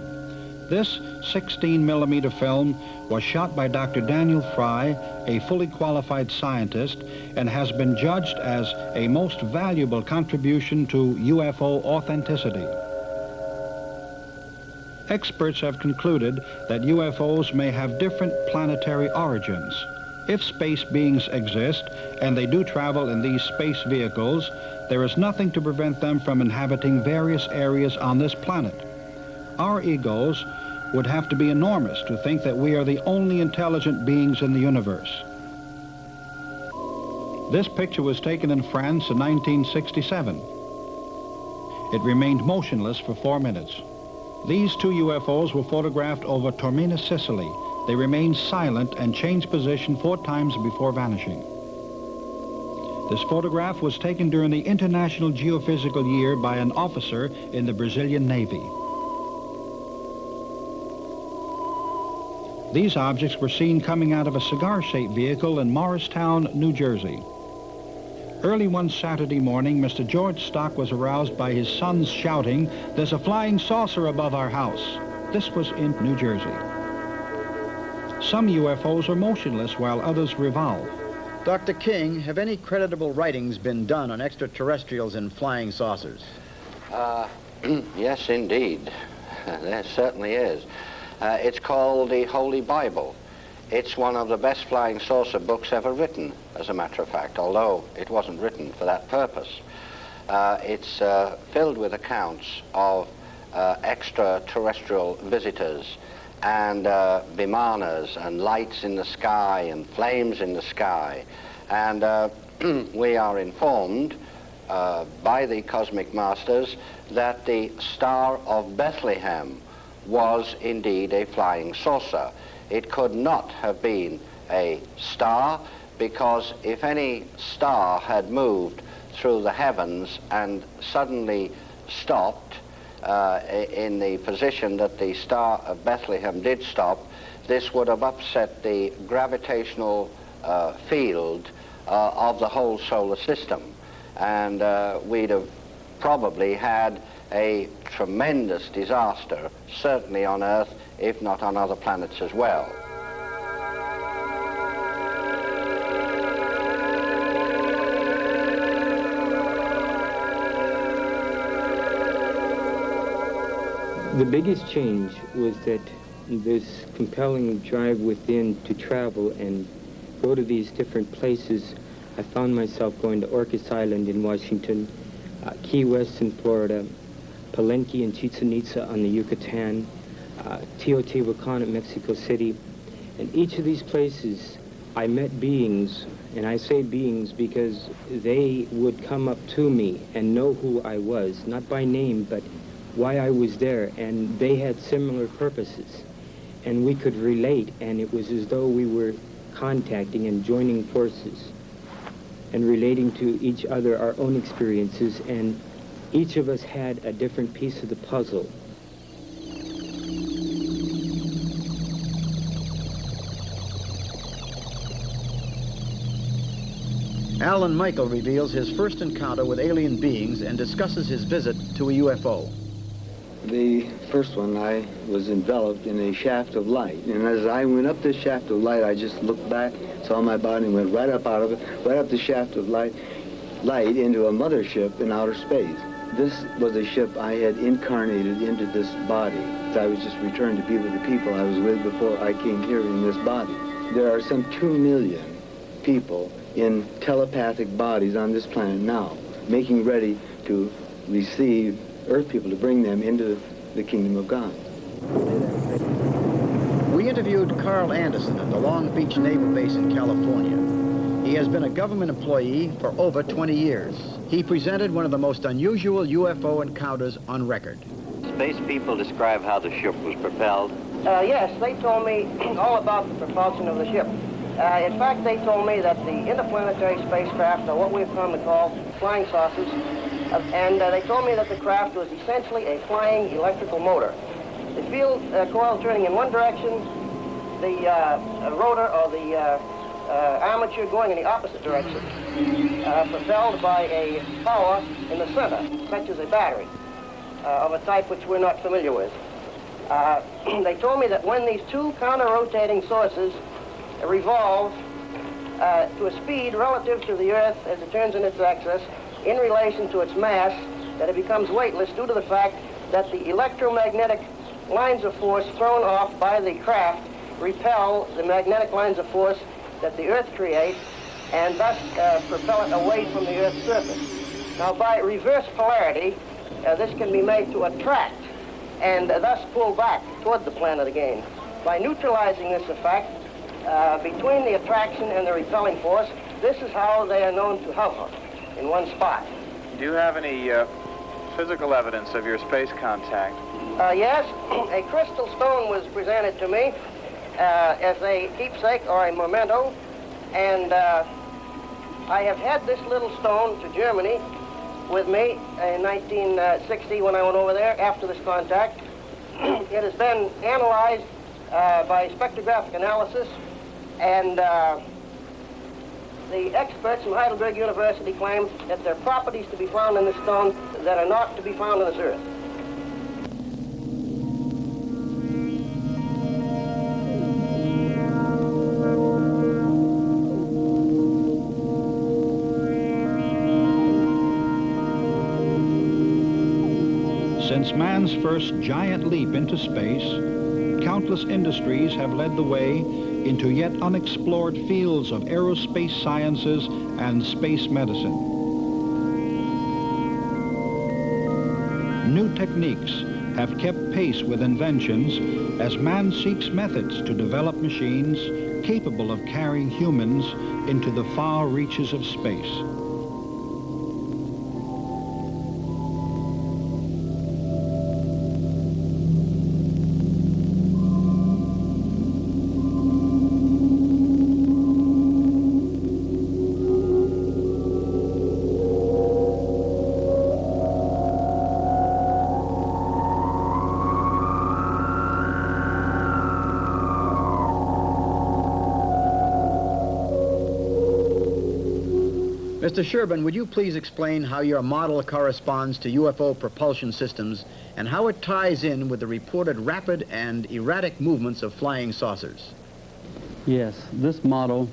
This 16mm film was shot by Dr. Daniel Fry, a fully qualified scientist, and has been judged as a most valuable contribution to UFO authenticity. Experts have concluded that UFOs may have different planetary origins. If space beings exist, and they do travel in these space vehicles, there is nothing to prevent them from inhabiting various areas on this planet. Our egos would have to be enormous to think that we are the only intelligent beings in the universe. This picture was taken in France in 1967. It remained motionless for 4 minutes. These 2 UFOs were photographed over Taormina, Sicily. They remained silent and changed position 4 times before vanishing. This photograph was taken during the International Geophysical Year by an officer in the Brazilian Navy. These objects were seen coming out of a cigar-shaped vehicle in Morristown, New Jersey. Early one Saturday morning, Mr. George Stock was aroused by his sons shouting, "There's a flying saucer above our house." This was in New Jersey. Some UFOs are motionless while others revolve. Dr. King, have any creditable writings been done on extraterrestrials and flying saucers? Yes, indeed. There certainly is. It's called the Holy Bible. It's one of the best flying saucer books ever written, as a matter of fact, although it wasn't written for that purpose. It's filled with accounts of extraterrestrial visitors and vimanas and lights in the sky and flames in the sky. And we are informed by the cosmic masters that the Star of Bethlehem was indeed a flying saucer. It could not have been a star, because if any star had moved through the heavens and suddenly stopped in the position that the Star of Bethlehem did stop, this would have upset the gravitational field of the whole solar system. And we'd have probably had a tremendous disaster, certainly on Earth, if not on other planets as well. The biggest change was that this compelling drive within to travel and go to these different places. I found myself going to Orcas Island in Washington, Key West in Florida, Palenque and Chichen Itza on the Yucatan, Teotihuacan at Mexico City. And each of these places I met beings, and I say beings because they would come up to me and know who I was, not by name, but why I was there, and they had similar purposes. And we could relate, and it was as though we were contacting and joining forces and relating to each other our own experiences, and each of us had a different piece of the puzzle. Alan Michael reveals his first encounter with alien beings and discusses his visit to a UFO. The first one, I was enveloped in a shaft of light. And as I went up this shaft of light, I just looked back, saw my body, and went right up out of it, right up the shaft of light into a mothership in outer space. This was a ship I had incarnated into this body. I was just returned to be with the people I was with before I came here in this body. There are some 2 million people in telepathic bodies on this planet now, making ready to receive Earth people, to bring them into the kingdom of God. We interviewed Carl Anderson at the Long Beach Naval Base in California. He has been a government employee for over 20 years. He presented one of the most unusual UFO encounters on record. Space people describe how the ship was propelled. Yes, they told me all about the propulsion of the ship. In fact, they told me that the interplanetary spacecraft are what we've come to call flying saucers, and they told me that the craft was essentially a flying electrical motor. The field coil turning in one direction, the rotor or the armature going in the opposite direction, propelled by a power in the center, such as a battery, of a type which we're not familiar with. They told me that when these two counter-rotating sources revolve to a speed relative to the Earth as it turns in its axis, in relation to its mass, that it becomes weightless due to the fact that the electromagnetic lines of force thrown off by the craft repel the magnetic lines of force that the Earth creates, and thus propel it away from the Earth's surface. Now, by reverse polarity, this can be made to attract and thus pull back toward the planet again. By neutralizing this effect between the attraction and the repelling force, this is how they are known to hover in one spot. Do you have any physical evidence of your space contact? Yes, a crystal stone was presented to me as a keepsake or a memento, and I have had this little stone to Germany with me in 1960 when I went over there after this contact. It has been analyzed by spectrographic analysis, and the experts from Heidelberg University claim that there are properties to be found in this stone that are not to be found on this Earth. Since man's first giant leap into space, countless industries have led the way into yet unexplored fields of aerospace sciences and space medicine. New techniques have kept pace with inventions as man seeks methods to develop machines capable of carrying humans into the far reaches of space. Mr. Sherbin, would you please explain how your model corresponds to UFO propulsion systems and how it ties in with the reported rapid and erratic movements of flying saucers? Yes, this model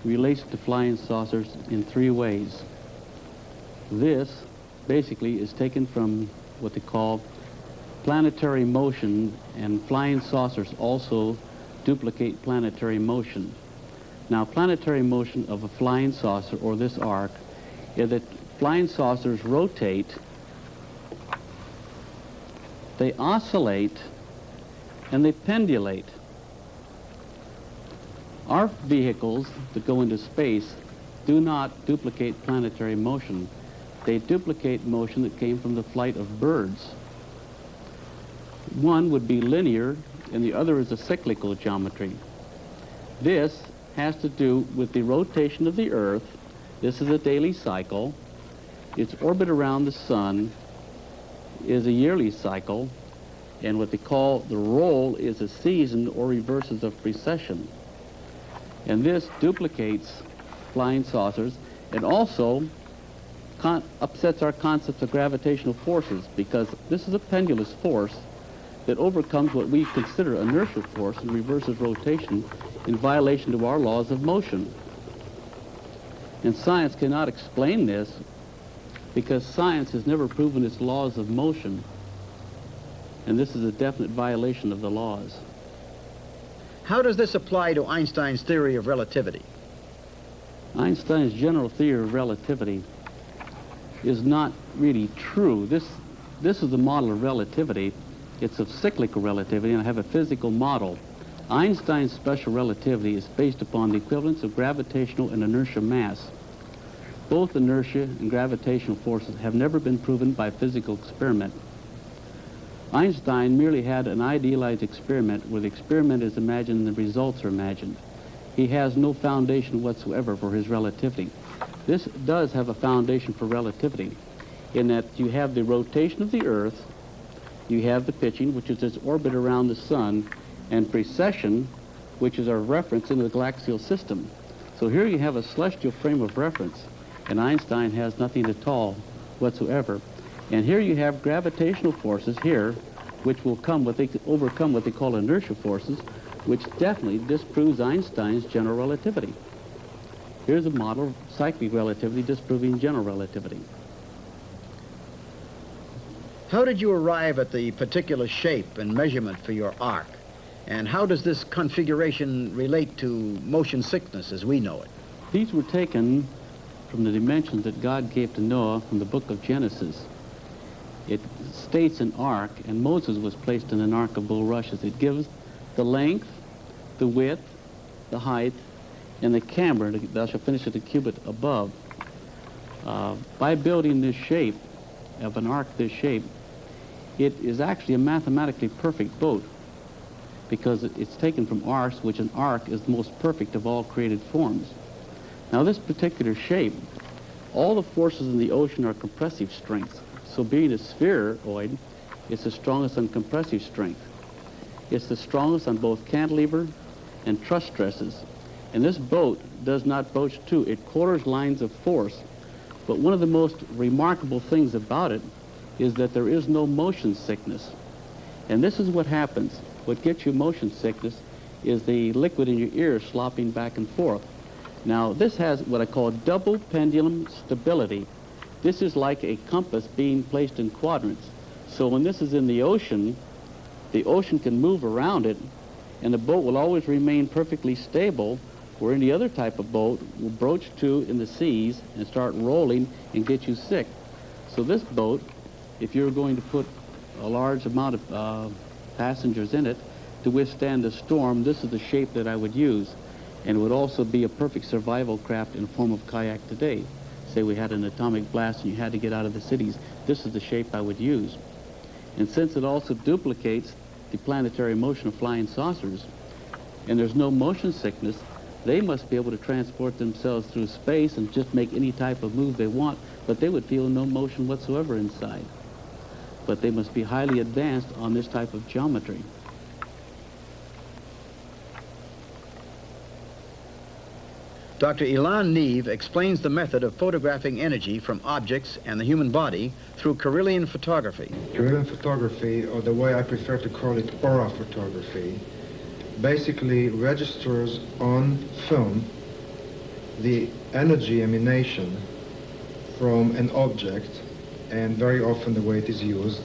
relates to flying saucers in three ways. This basically is taken from what they call planetary motion, and flying saucers also duplicate planetary motion. Now, planetary motion of a flying saucer, or this arc, is that flying saucers rotate, they oscillate, and they pendulate. Our vehicles that go into space do not duplicate planetary motion. They duplicate motion that came from the flight of birds. One would be linear, and the other is a cyclical geometry. This has to do with the rotation of the Earth. This is a daily cycle. Its orbit around the sun is a yearly cycle, and what they call the roll is a season or reverses of precession. And this duplicates flying saucers and also upsets our concepts of gravitational forces, because this is a pendulous force that overcomes what we consider inertial force and reverses rotation in violation to our laws of motion. And science cannot explain this because science has never proven its laws of motion, and this is a definite violation of the laws. How does this apply to Einstein's theory of relativity? Einstein's general theory of relativity is not really true. This is the model of relativity. It's of cyclical relativity, and I have a physical model. Einstein's special relativity is based upon the equivalence of gravitational and inertia mass. Both inertia and gravitational forces have never been proven by physical experiment. Einstein merely had an idealized experiment where the experiment is imagined and the results are imagined. He has no foundation whatsoever for his relativity. This does have a foundation for relativity in that you have the rotation of the Earth, you have the pitching, which is its orbit around the sun, and precession, which is our reference into the galactical system. So here you have a celestial frame of reference, and Einstein has nothing at all whatsoever. And here you have gravitational forces here, which will overcome what they call inertial forces, which definitely disproves Einstein's general relativity. Here's a model of cyclic relativity disproving general relativity. How did you arrive at the particular shape and measurement for your arc? And how does this configuration relate to motion sickness as we know it? These were taken from the dimensions that God gave to Noah from the book of Genesis. It states an arc, and Moses was placed in an ark of bulrushes. It gives the length, the width, the height, and the camber. Thou shalt finish at the cubit above. By building this shape of an arc this shape, it is actually a mathematically perfect boat, because it's taken from arcs, which an arc is the most perfect of all created forms. Now this particular shape, all the forces in the ocean are compressive strengths. So being a spheroid, it's the strongest on compressive strength. It's the strongest on both cantilever and truss stresses. And this boat does not broach to. It quarters lines of force. But one of the most remarkable things about it is that there is no motion sickness. And this is what happens. What gets you motion sickness is the liquid in your ear slopping back and forth. Now, this has what I call double pendulum stability. This is like a compass being placed in quadrants. So when this is in the ocean can move around it, and the boat will always remain perfectly stable, where any other type of boat will broach to in the seas and start rolling and get you sick. So this boat, if you're going to put a large amount of passengers in it to withstand the storm, this is the shape that I would use. And it would also be a perfect survival craft in the form of kayak today. Say we had an atomic blast and you had to get out of the cities, this is the shape I would use. And since it also duplicates the planetary motion of flying saucers, and there's no motion sickness, they must be able to transport themselves through space and just make any type of move they want, but they would feel no motion whatsoever inside. But they must be highly advanced on this type of geometry. Dr. Ilan Neve explains the method of photographing energy from objects and the human body through Karelian photography. Karelian photography, or the way I prefer to call it aura photography, basically registers on film the energy emanation from an object, and very often the way it is used,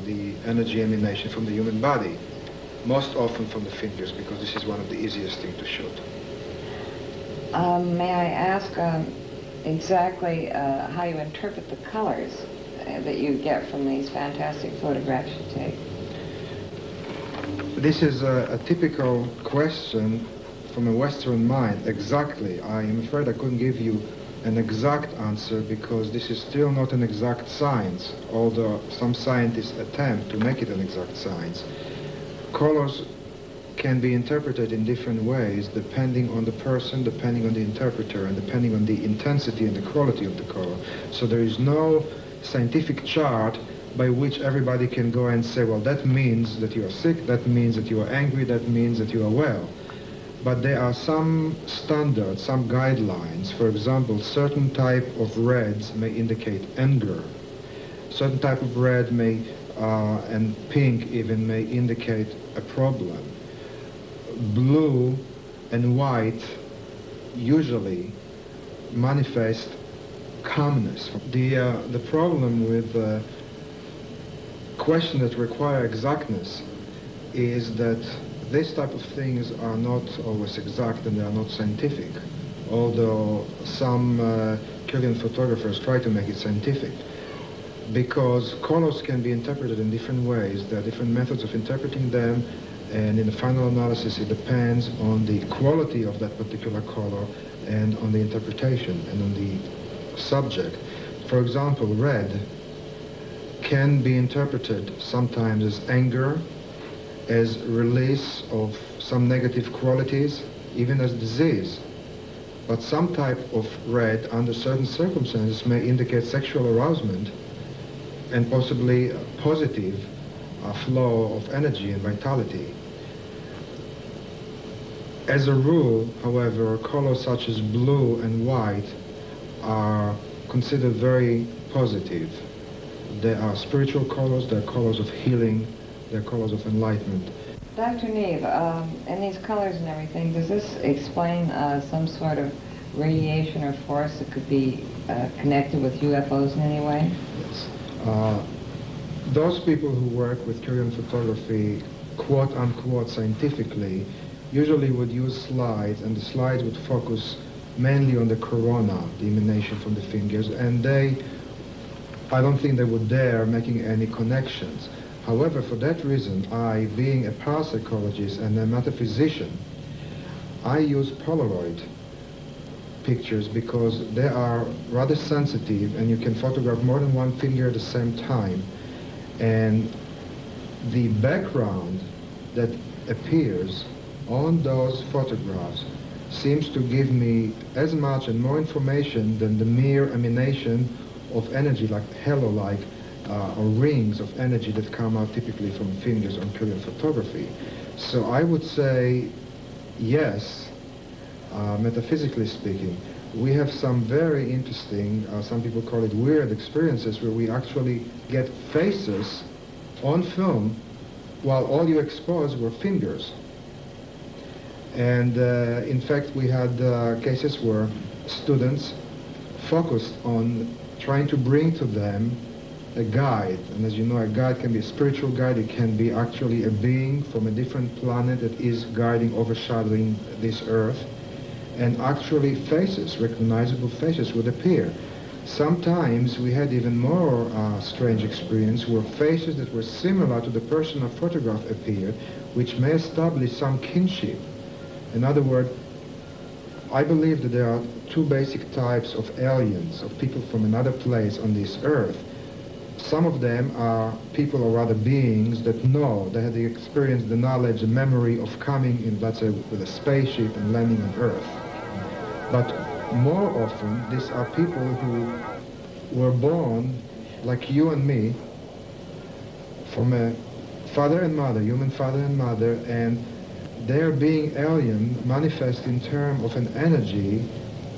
the energy emanation from the human body, most often from the fingers, because this is one of the easiest things to shoot. May I ask exactly how you interpret the colors that you get from these fantastic photographs you take? This is a typical question from a Western mind. Exactly. I am afraid I couldn't give you an exact answer because this is still not an exact science, although some scientists attempt to make it an exact science. Colors can be interpreted in different ways depending on the person, depending on the interpreter, and depending on the intensity and the quality of the color. So there is no scientific chart by which everybody can go and say, well, that means that you are sick, that means that you are angry, that means that you are well. But there are some standards, some guidelines. For example, certain type of reds may indicate anger. Certain type of red may, and pink even, may indicate a problem. Blue and white usually manifest calmness. The problem with questions that require exactness is that this type of things are not always exact and they are not scientific, although some Karelian photographers try to make it scientific, because colors can be interpreted in different ways. There are different methods of interpreting them, and in the final analysis it depends on the quality of that particular color and on the interpretation and on the subject. For example, red can be interpreted sometimes as anger, as release of some negative qualities, even as disease. But some type of red, under certain circumstances, may indicate sexual arousement and possibly a positive flow of energy and vitality. As a rule, however, colors such as blue and white are considered very positive. They are spiritual colors, they're colors of healing, they're colors of enlightenment. Dr. Neve, in these colors and everything, does this explain some sort of radiation or force that could be connected with UFOs in any way? Yes. Those people who work with Karelian photography, quote-unquote scientifically, usually would use slides, and the slides would focus mainly on the corona, the emanation from the fingers, and I don't think they would dare making any connections. However, for that reason, I, being a parapsychologist and a metaphysician, I use Polaroid pictures because they are rather sensitive and you can photograph more than one finger at the same time. And the background that appears on those photographs seems to give me as much and more information than the mere emanation of energy, like halo-like or rings of energy that come out typically from fingers on Korean photography. So I would say yes, metaphysically speaking. We have some very interesting, some people call it weird experiences, where we actually get faces on film while all you exposed were fingers. And in fact, we had cases where students focused on trying to bring to them a guide. And as you know, a guide can be a spiritual guide. It can be actually a being from a different planet that is guiding, overshadowing this earth. And actually faces, recognizable faces, would appear. Sometimes we had even more strange experience where faces that were similar to the person of photograph appeared, which may establish some kinship. In other words, I believe that there are two basic types of aliens, of people from another place on this earth. Some of them are people, or rather beings, that know, they had the experience, the knowledge, the memory of coming in, let's say, with a spaceship and landing on Earth. But more often, these are people who were born, like you and me, from a father and mother, human father and mother, and their being alien manifest in terms of an energy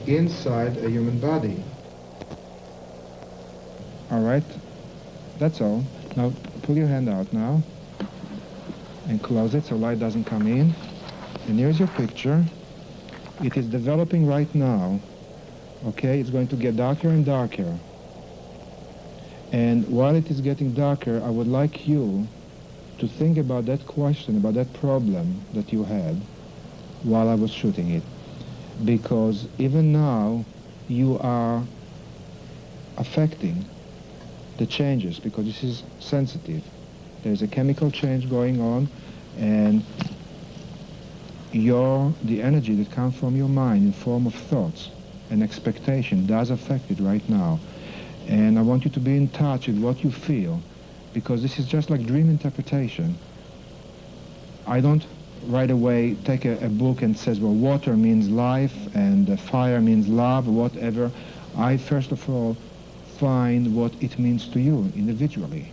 inside a human body. All right, that's all. Now pull your hand out now and close it so light doesn't come in. And here's your picture. It is developing right now. Okay, it's going to get darker and darker. And while it is getting darker, I would like you to think about that question, about that problem that you had while I was shooting it. Because even now, you are affecting the changes, because this is sensitive. There's a chemical change going on, and the energy that comes from your mind in form of thoughts and expectation does affect it right now. And I want you to be in touch with what you feel, because this is just like dream interpretation. I don't right away take a book and says, well, water means life and fire means love, whatever. I first of all find what it means to you individually.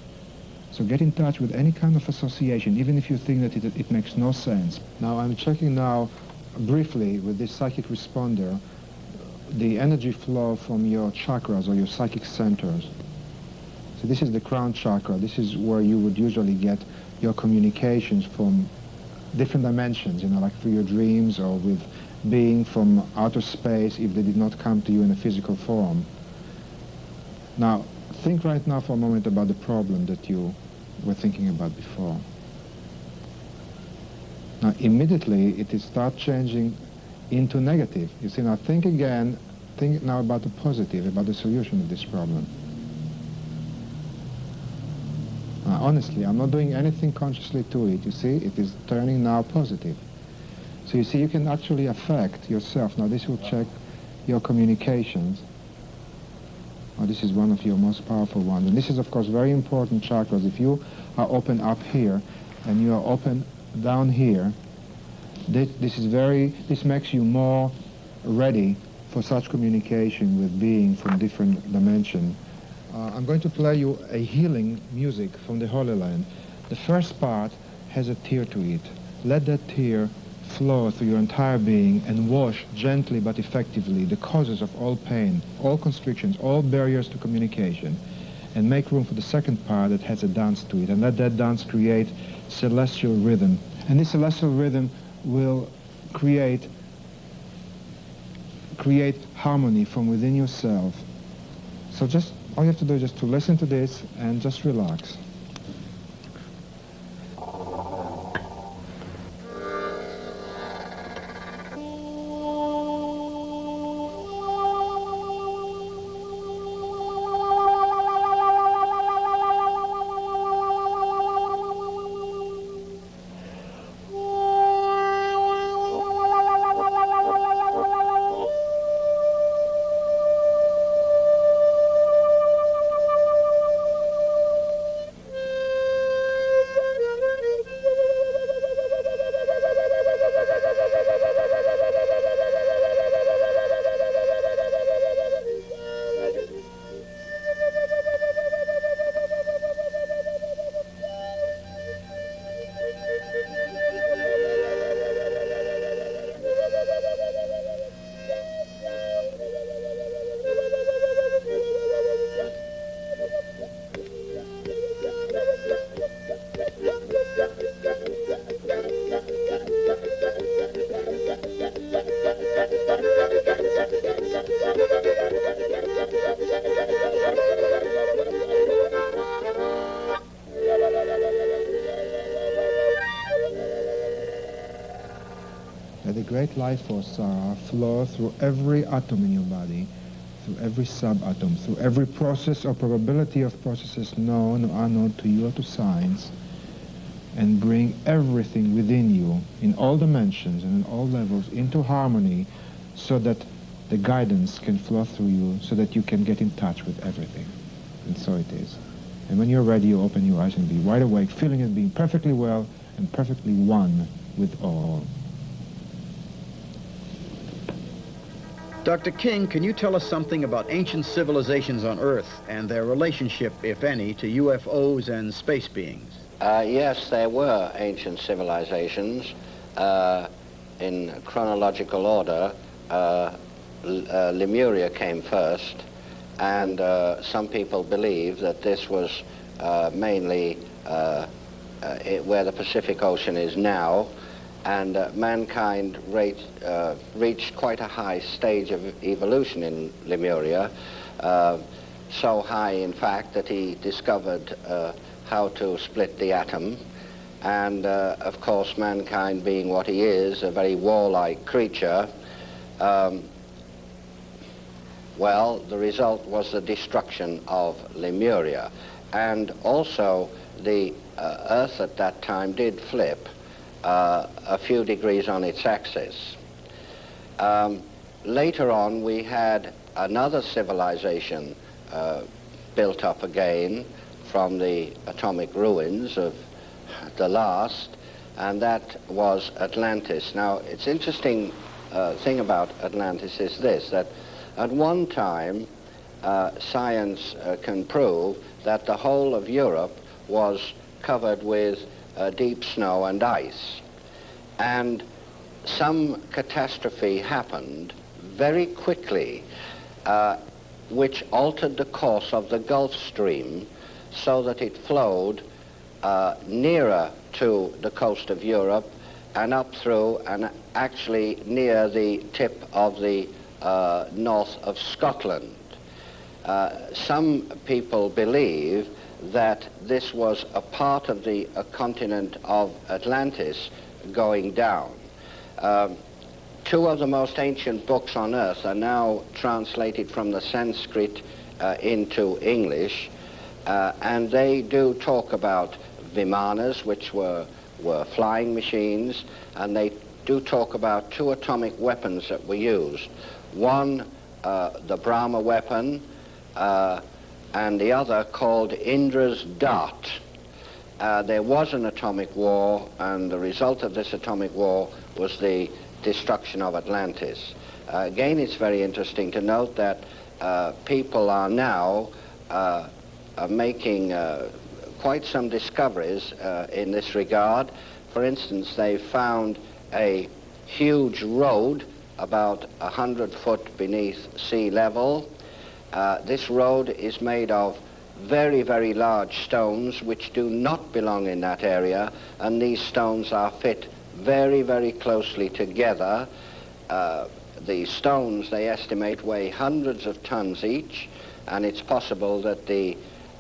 So get in touch with any kind of association, even if you think that it makes no sense. Now I'm checking now briefly with this psychic responder the energy flow from your chakras or your psychic centers. So this is the crown chakra. This is where you would usually get your communications from different dimensions, you know, like through your dreams or with being from outer space if they did not come to you in a physical form. Now, think right now for a moment about the problem that you were thinking about before. Now, immediately, it is start changing into negative. You see, now think again, think now about the positive, about the solution of this problem. Now, honestly, I'm not doing anything consciously to it. You see, it is turning now positive. So you see, you can actually affect yourself. Now, this will check your communications. Now, this is one of your most powerful ones. And this is, of course, very important chakras. If you are open up here and you are open down here, this makes you more ready for such communication with being from different dimensions. I'm going to play you a healing music from the Holy Land. The first part has a tear to it. Let that tear flow through your entire being and wash gently but effectively the causes of all pain, all constrictions, all barriers to communication, and make room for the second part that has a dance to it, and let that dance create celestial rhythm. And this celestial rhythm will create harmony from within yourself. So just all you have to do is just to listen to this and just relax. that the great life forces flow through every atom in your body, through every subatom, through every process or probability of processes known or unknown to you or to science, and bring everything within you in all dimensions and in all levels into harmony so that the guidance can flow through you so that you can get in touch with everything. And so it is. And when you're ready, you open your eyes and be wide awake, feeling it being perfectly well and perfectly one with all. Dr. King, can you tell us something about ancient civilizations on Earth and their relationship, if any, to UFOs and space beings? Yes, there were ancient civilizations. In chronological order, Lemuria came first, and some people believe that this was mainly where the Pacific Ocean is now, and mankind reached quite a high stage of evolution in Lemuria, so high, in fact, that he discovered how to split the atom. And of course, mankind being what he is, a very warlike creature, well, the result was the destruction of Lemuria. And also, the Earth at that time did flip a few degrees on its axis. Later on, we had another civilization built up again from the atomic ruins of the last, and that was Atlantis. Now, it's interesting thing about Atlantis is this, that at one time science can prove that the whole of Europe was covered with deep snow and ice, and some catastrophe happened very quickly which altered the course of the Gulf Stream so that it flowed nearer to the coast of Europe and up through and actually near the tip of the north of Scotland. Some people believe that this was a part of the continent of Atlantis going down. Two of the most ancient books on Earth are now translated from the Sanskrit into English, and they do talk about Vimanas, which were flying machines, and they do talk about two atomic weapons that were used. One, the Brahma weapon, and the other called Indra's dart. There was an atomic war, and the result of this atomic war was the destruction of Atlantis. Again, it's very interesting to note that people are now making quite some discoveries in this regard. For instance, they found a huge road about 100 foot beneath sea level. This road is made of very, very large stones which do not belong in that area, and these stones are fit very, very closely together. The stones, they estimate, weigh hundreds of tons each, and it's possible that the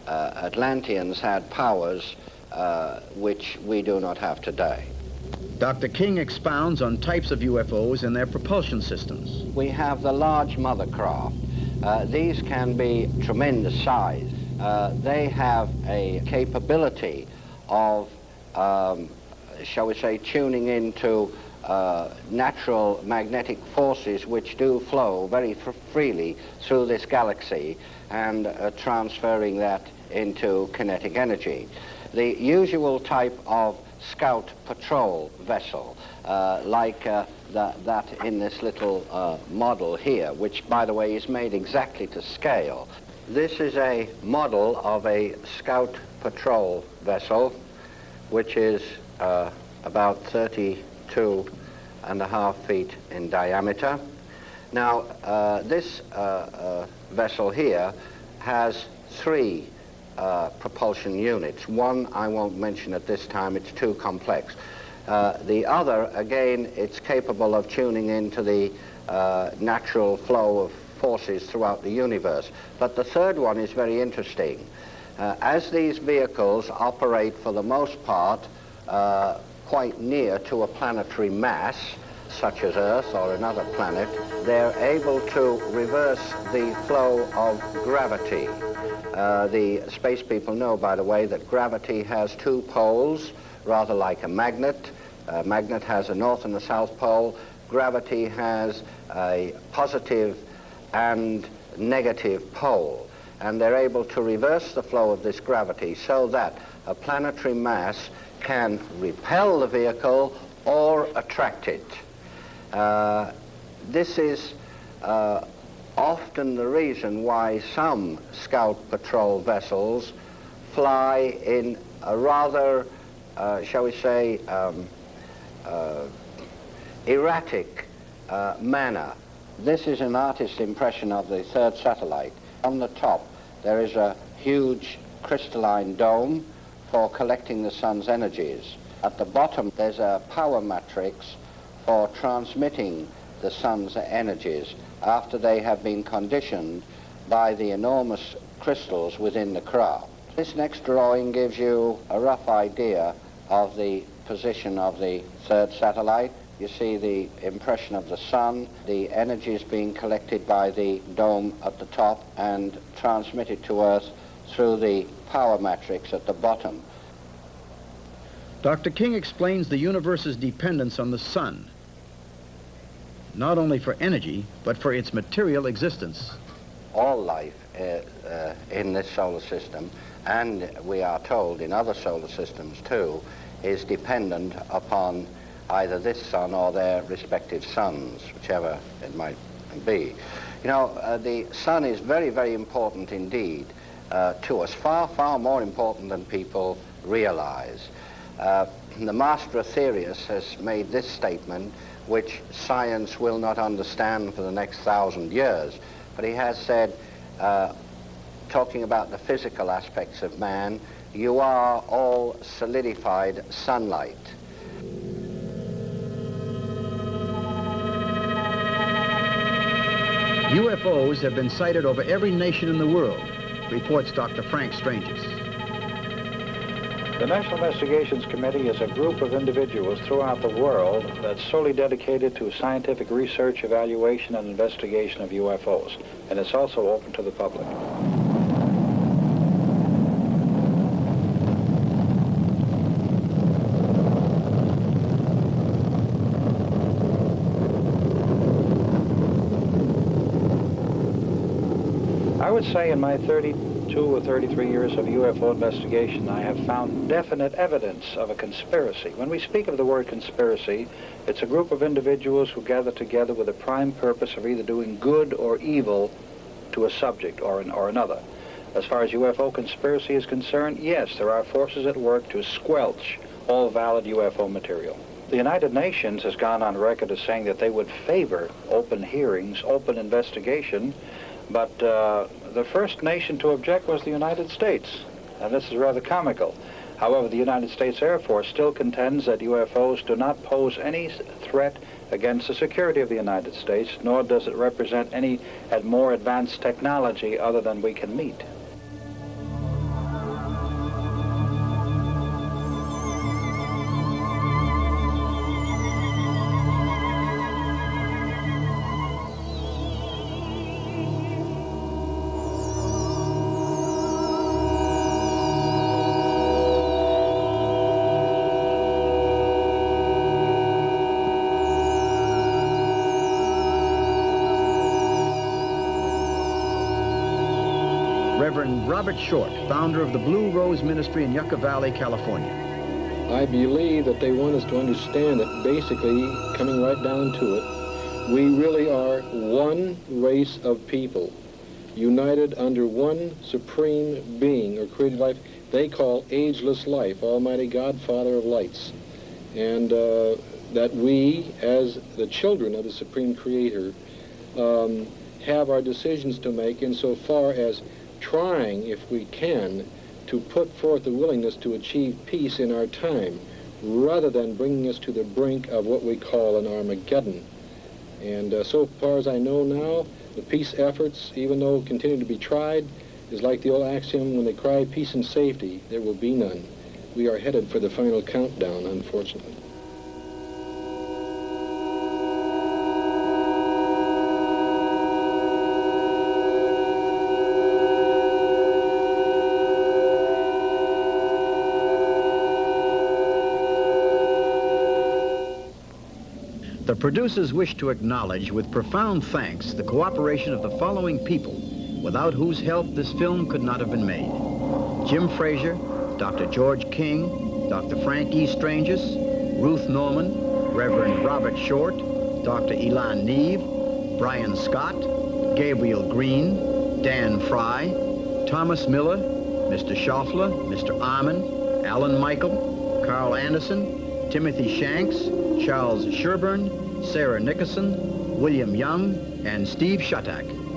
Atlanteans had powers which we do not have today. Dr. King expounds on types of UFOs and their propulsion systems. We have the large mother craft. These can be tremendous size. They have a capability of, shall we say, tuning into natural magnetic forces which do flow very freely through this galaxy and transferring that into kinetic energy. The usual type of scout patrol vessel, like that in this little model here, which, by the way, is made exactly to scale. This is a model of a scout patrol vessel, which is about 32.5 feet in diameter. Now, this vessel here has three propulsion units. One I won't mention at this time, it's too complex. The other, again, it's capable of tuning into the natural flow of forces throughout the universe. But the third one is very interesting. As these vehicles operate for the most part quite near to a planetary mass, such as Earth or another planet, they're able to reverse the flow of gravity. The space people know, by the way, that gravity has two poles, rather like a magnet. A magnet has a north and a south pole. Gravity has a positive and negative pole. And they're able to reverse the flow of this gravity so that a planetary mass can repel the vehicle or attract it. This is often the reason why some scout patrol vessels fly in a rather, shall we say, erratic manner. This is an artist's impression of the third satellite. On the top, there is a huge crystalline dome for collecting the sun's energies. At the bottom, there's a power matrix for transmitting the sun's energies after they have been conditioned by the enormous crystals within the craft. This next drawing gives you a rough idea of the position of the third satellite. You see the impression of the sun, the energies being collected by the dome at the top and transmitted to Earth through the power matrix at the bottom. Dr. King explains the universe's dependence on the sun, not only for energy, but for its material existence. All life in this solar system, and we are told in other solar systems too, is dependent upon either this sun or their respective suns, whichever it might be. You know, the sun is very, very important indeed to us, far, far more important than people realize. The master Aetherius has made this statement, which science will not understand for the next 1,000 years, but he has said, talking about the physical aspects of man, you are all solidified sunlight. UFOs have been sighted over every nation in the world, reports Dr. Frank Stranges. The National Investigations Committee is a group of individuals throughout the world that's solely dedicated to scientific research, evaluation, and investigation of UFOs, and it's also open to the public. I would say in my 32 or 33 years of UFO investigation, I have found definite evidence of a conspiracy. When we speak of the word conspiracy, it's a group of individuals who gather together with a prime purpose of either doing good or evil to a subject or another. As far as UFO conspiracy is concerned, yes, there are forces at work to squelch all valid UFO material. The United Nations has gone on record as saying that they would favor open hearings, open investigation, but the first nation to object was the United States, and this is rather comical. However, the United States Air Force still contends that UFOs do not pose any threat against the security of the United States, nor does it represent any more advanced technology other than we can meet. Reverend Robert Short, founder of the Blue Rose Ministry in Yucca Valley, California. I believe that they want us to understand that basically, coming right down to it, we really are one race of people, united under one supreme being or created life they call ageless life, Almighty God, Father of lights. And that we, as the children of the Supreme Creator, have our decisions to make insofar as trying, if we can, to put forth the willingness to achieve peace in our time, rather than bringing us to the brink of what we call an Armageddon. And so far as I know now, the peace efforts, even though continue to be tried, is like the old axiom, when they cry peace and safety, there will be none. We are headed for the final countdown, unfortunately. The producers wish to acknowledge with profound thanks the cooperation of the following people, without whose help this film could not have been made. Jim Frazier, Dr. George King, Dr. Frank E. Stranges, Ruth Norman, Reverend Robert Short, Dr. Elon Neve, Brian Scott, Gabriel Green, Dan Fry, Thomas Miller, Mr. Schaufler, Mr. Armin, Alan Michael, Carl Anderson, Timothy Shanks, Charles Sherburne, Sarah Nickerson, William Young, and Steve Shutak.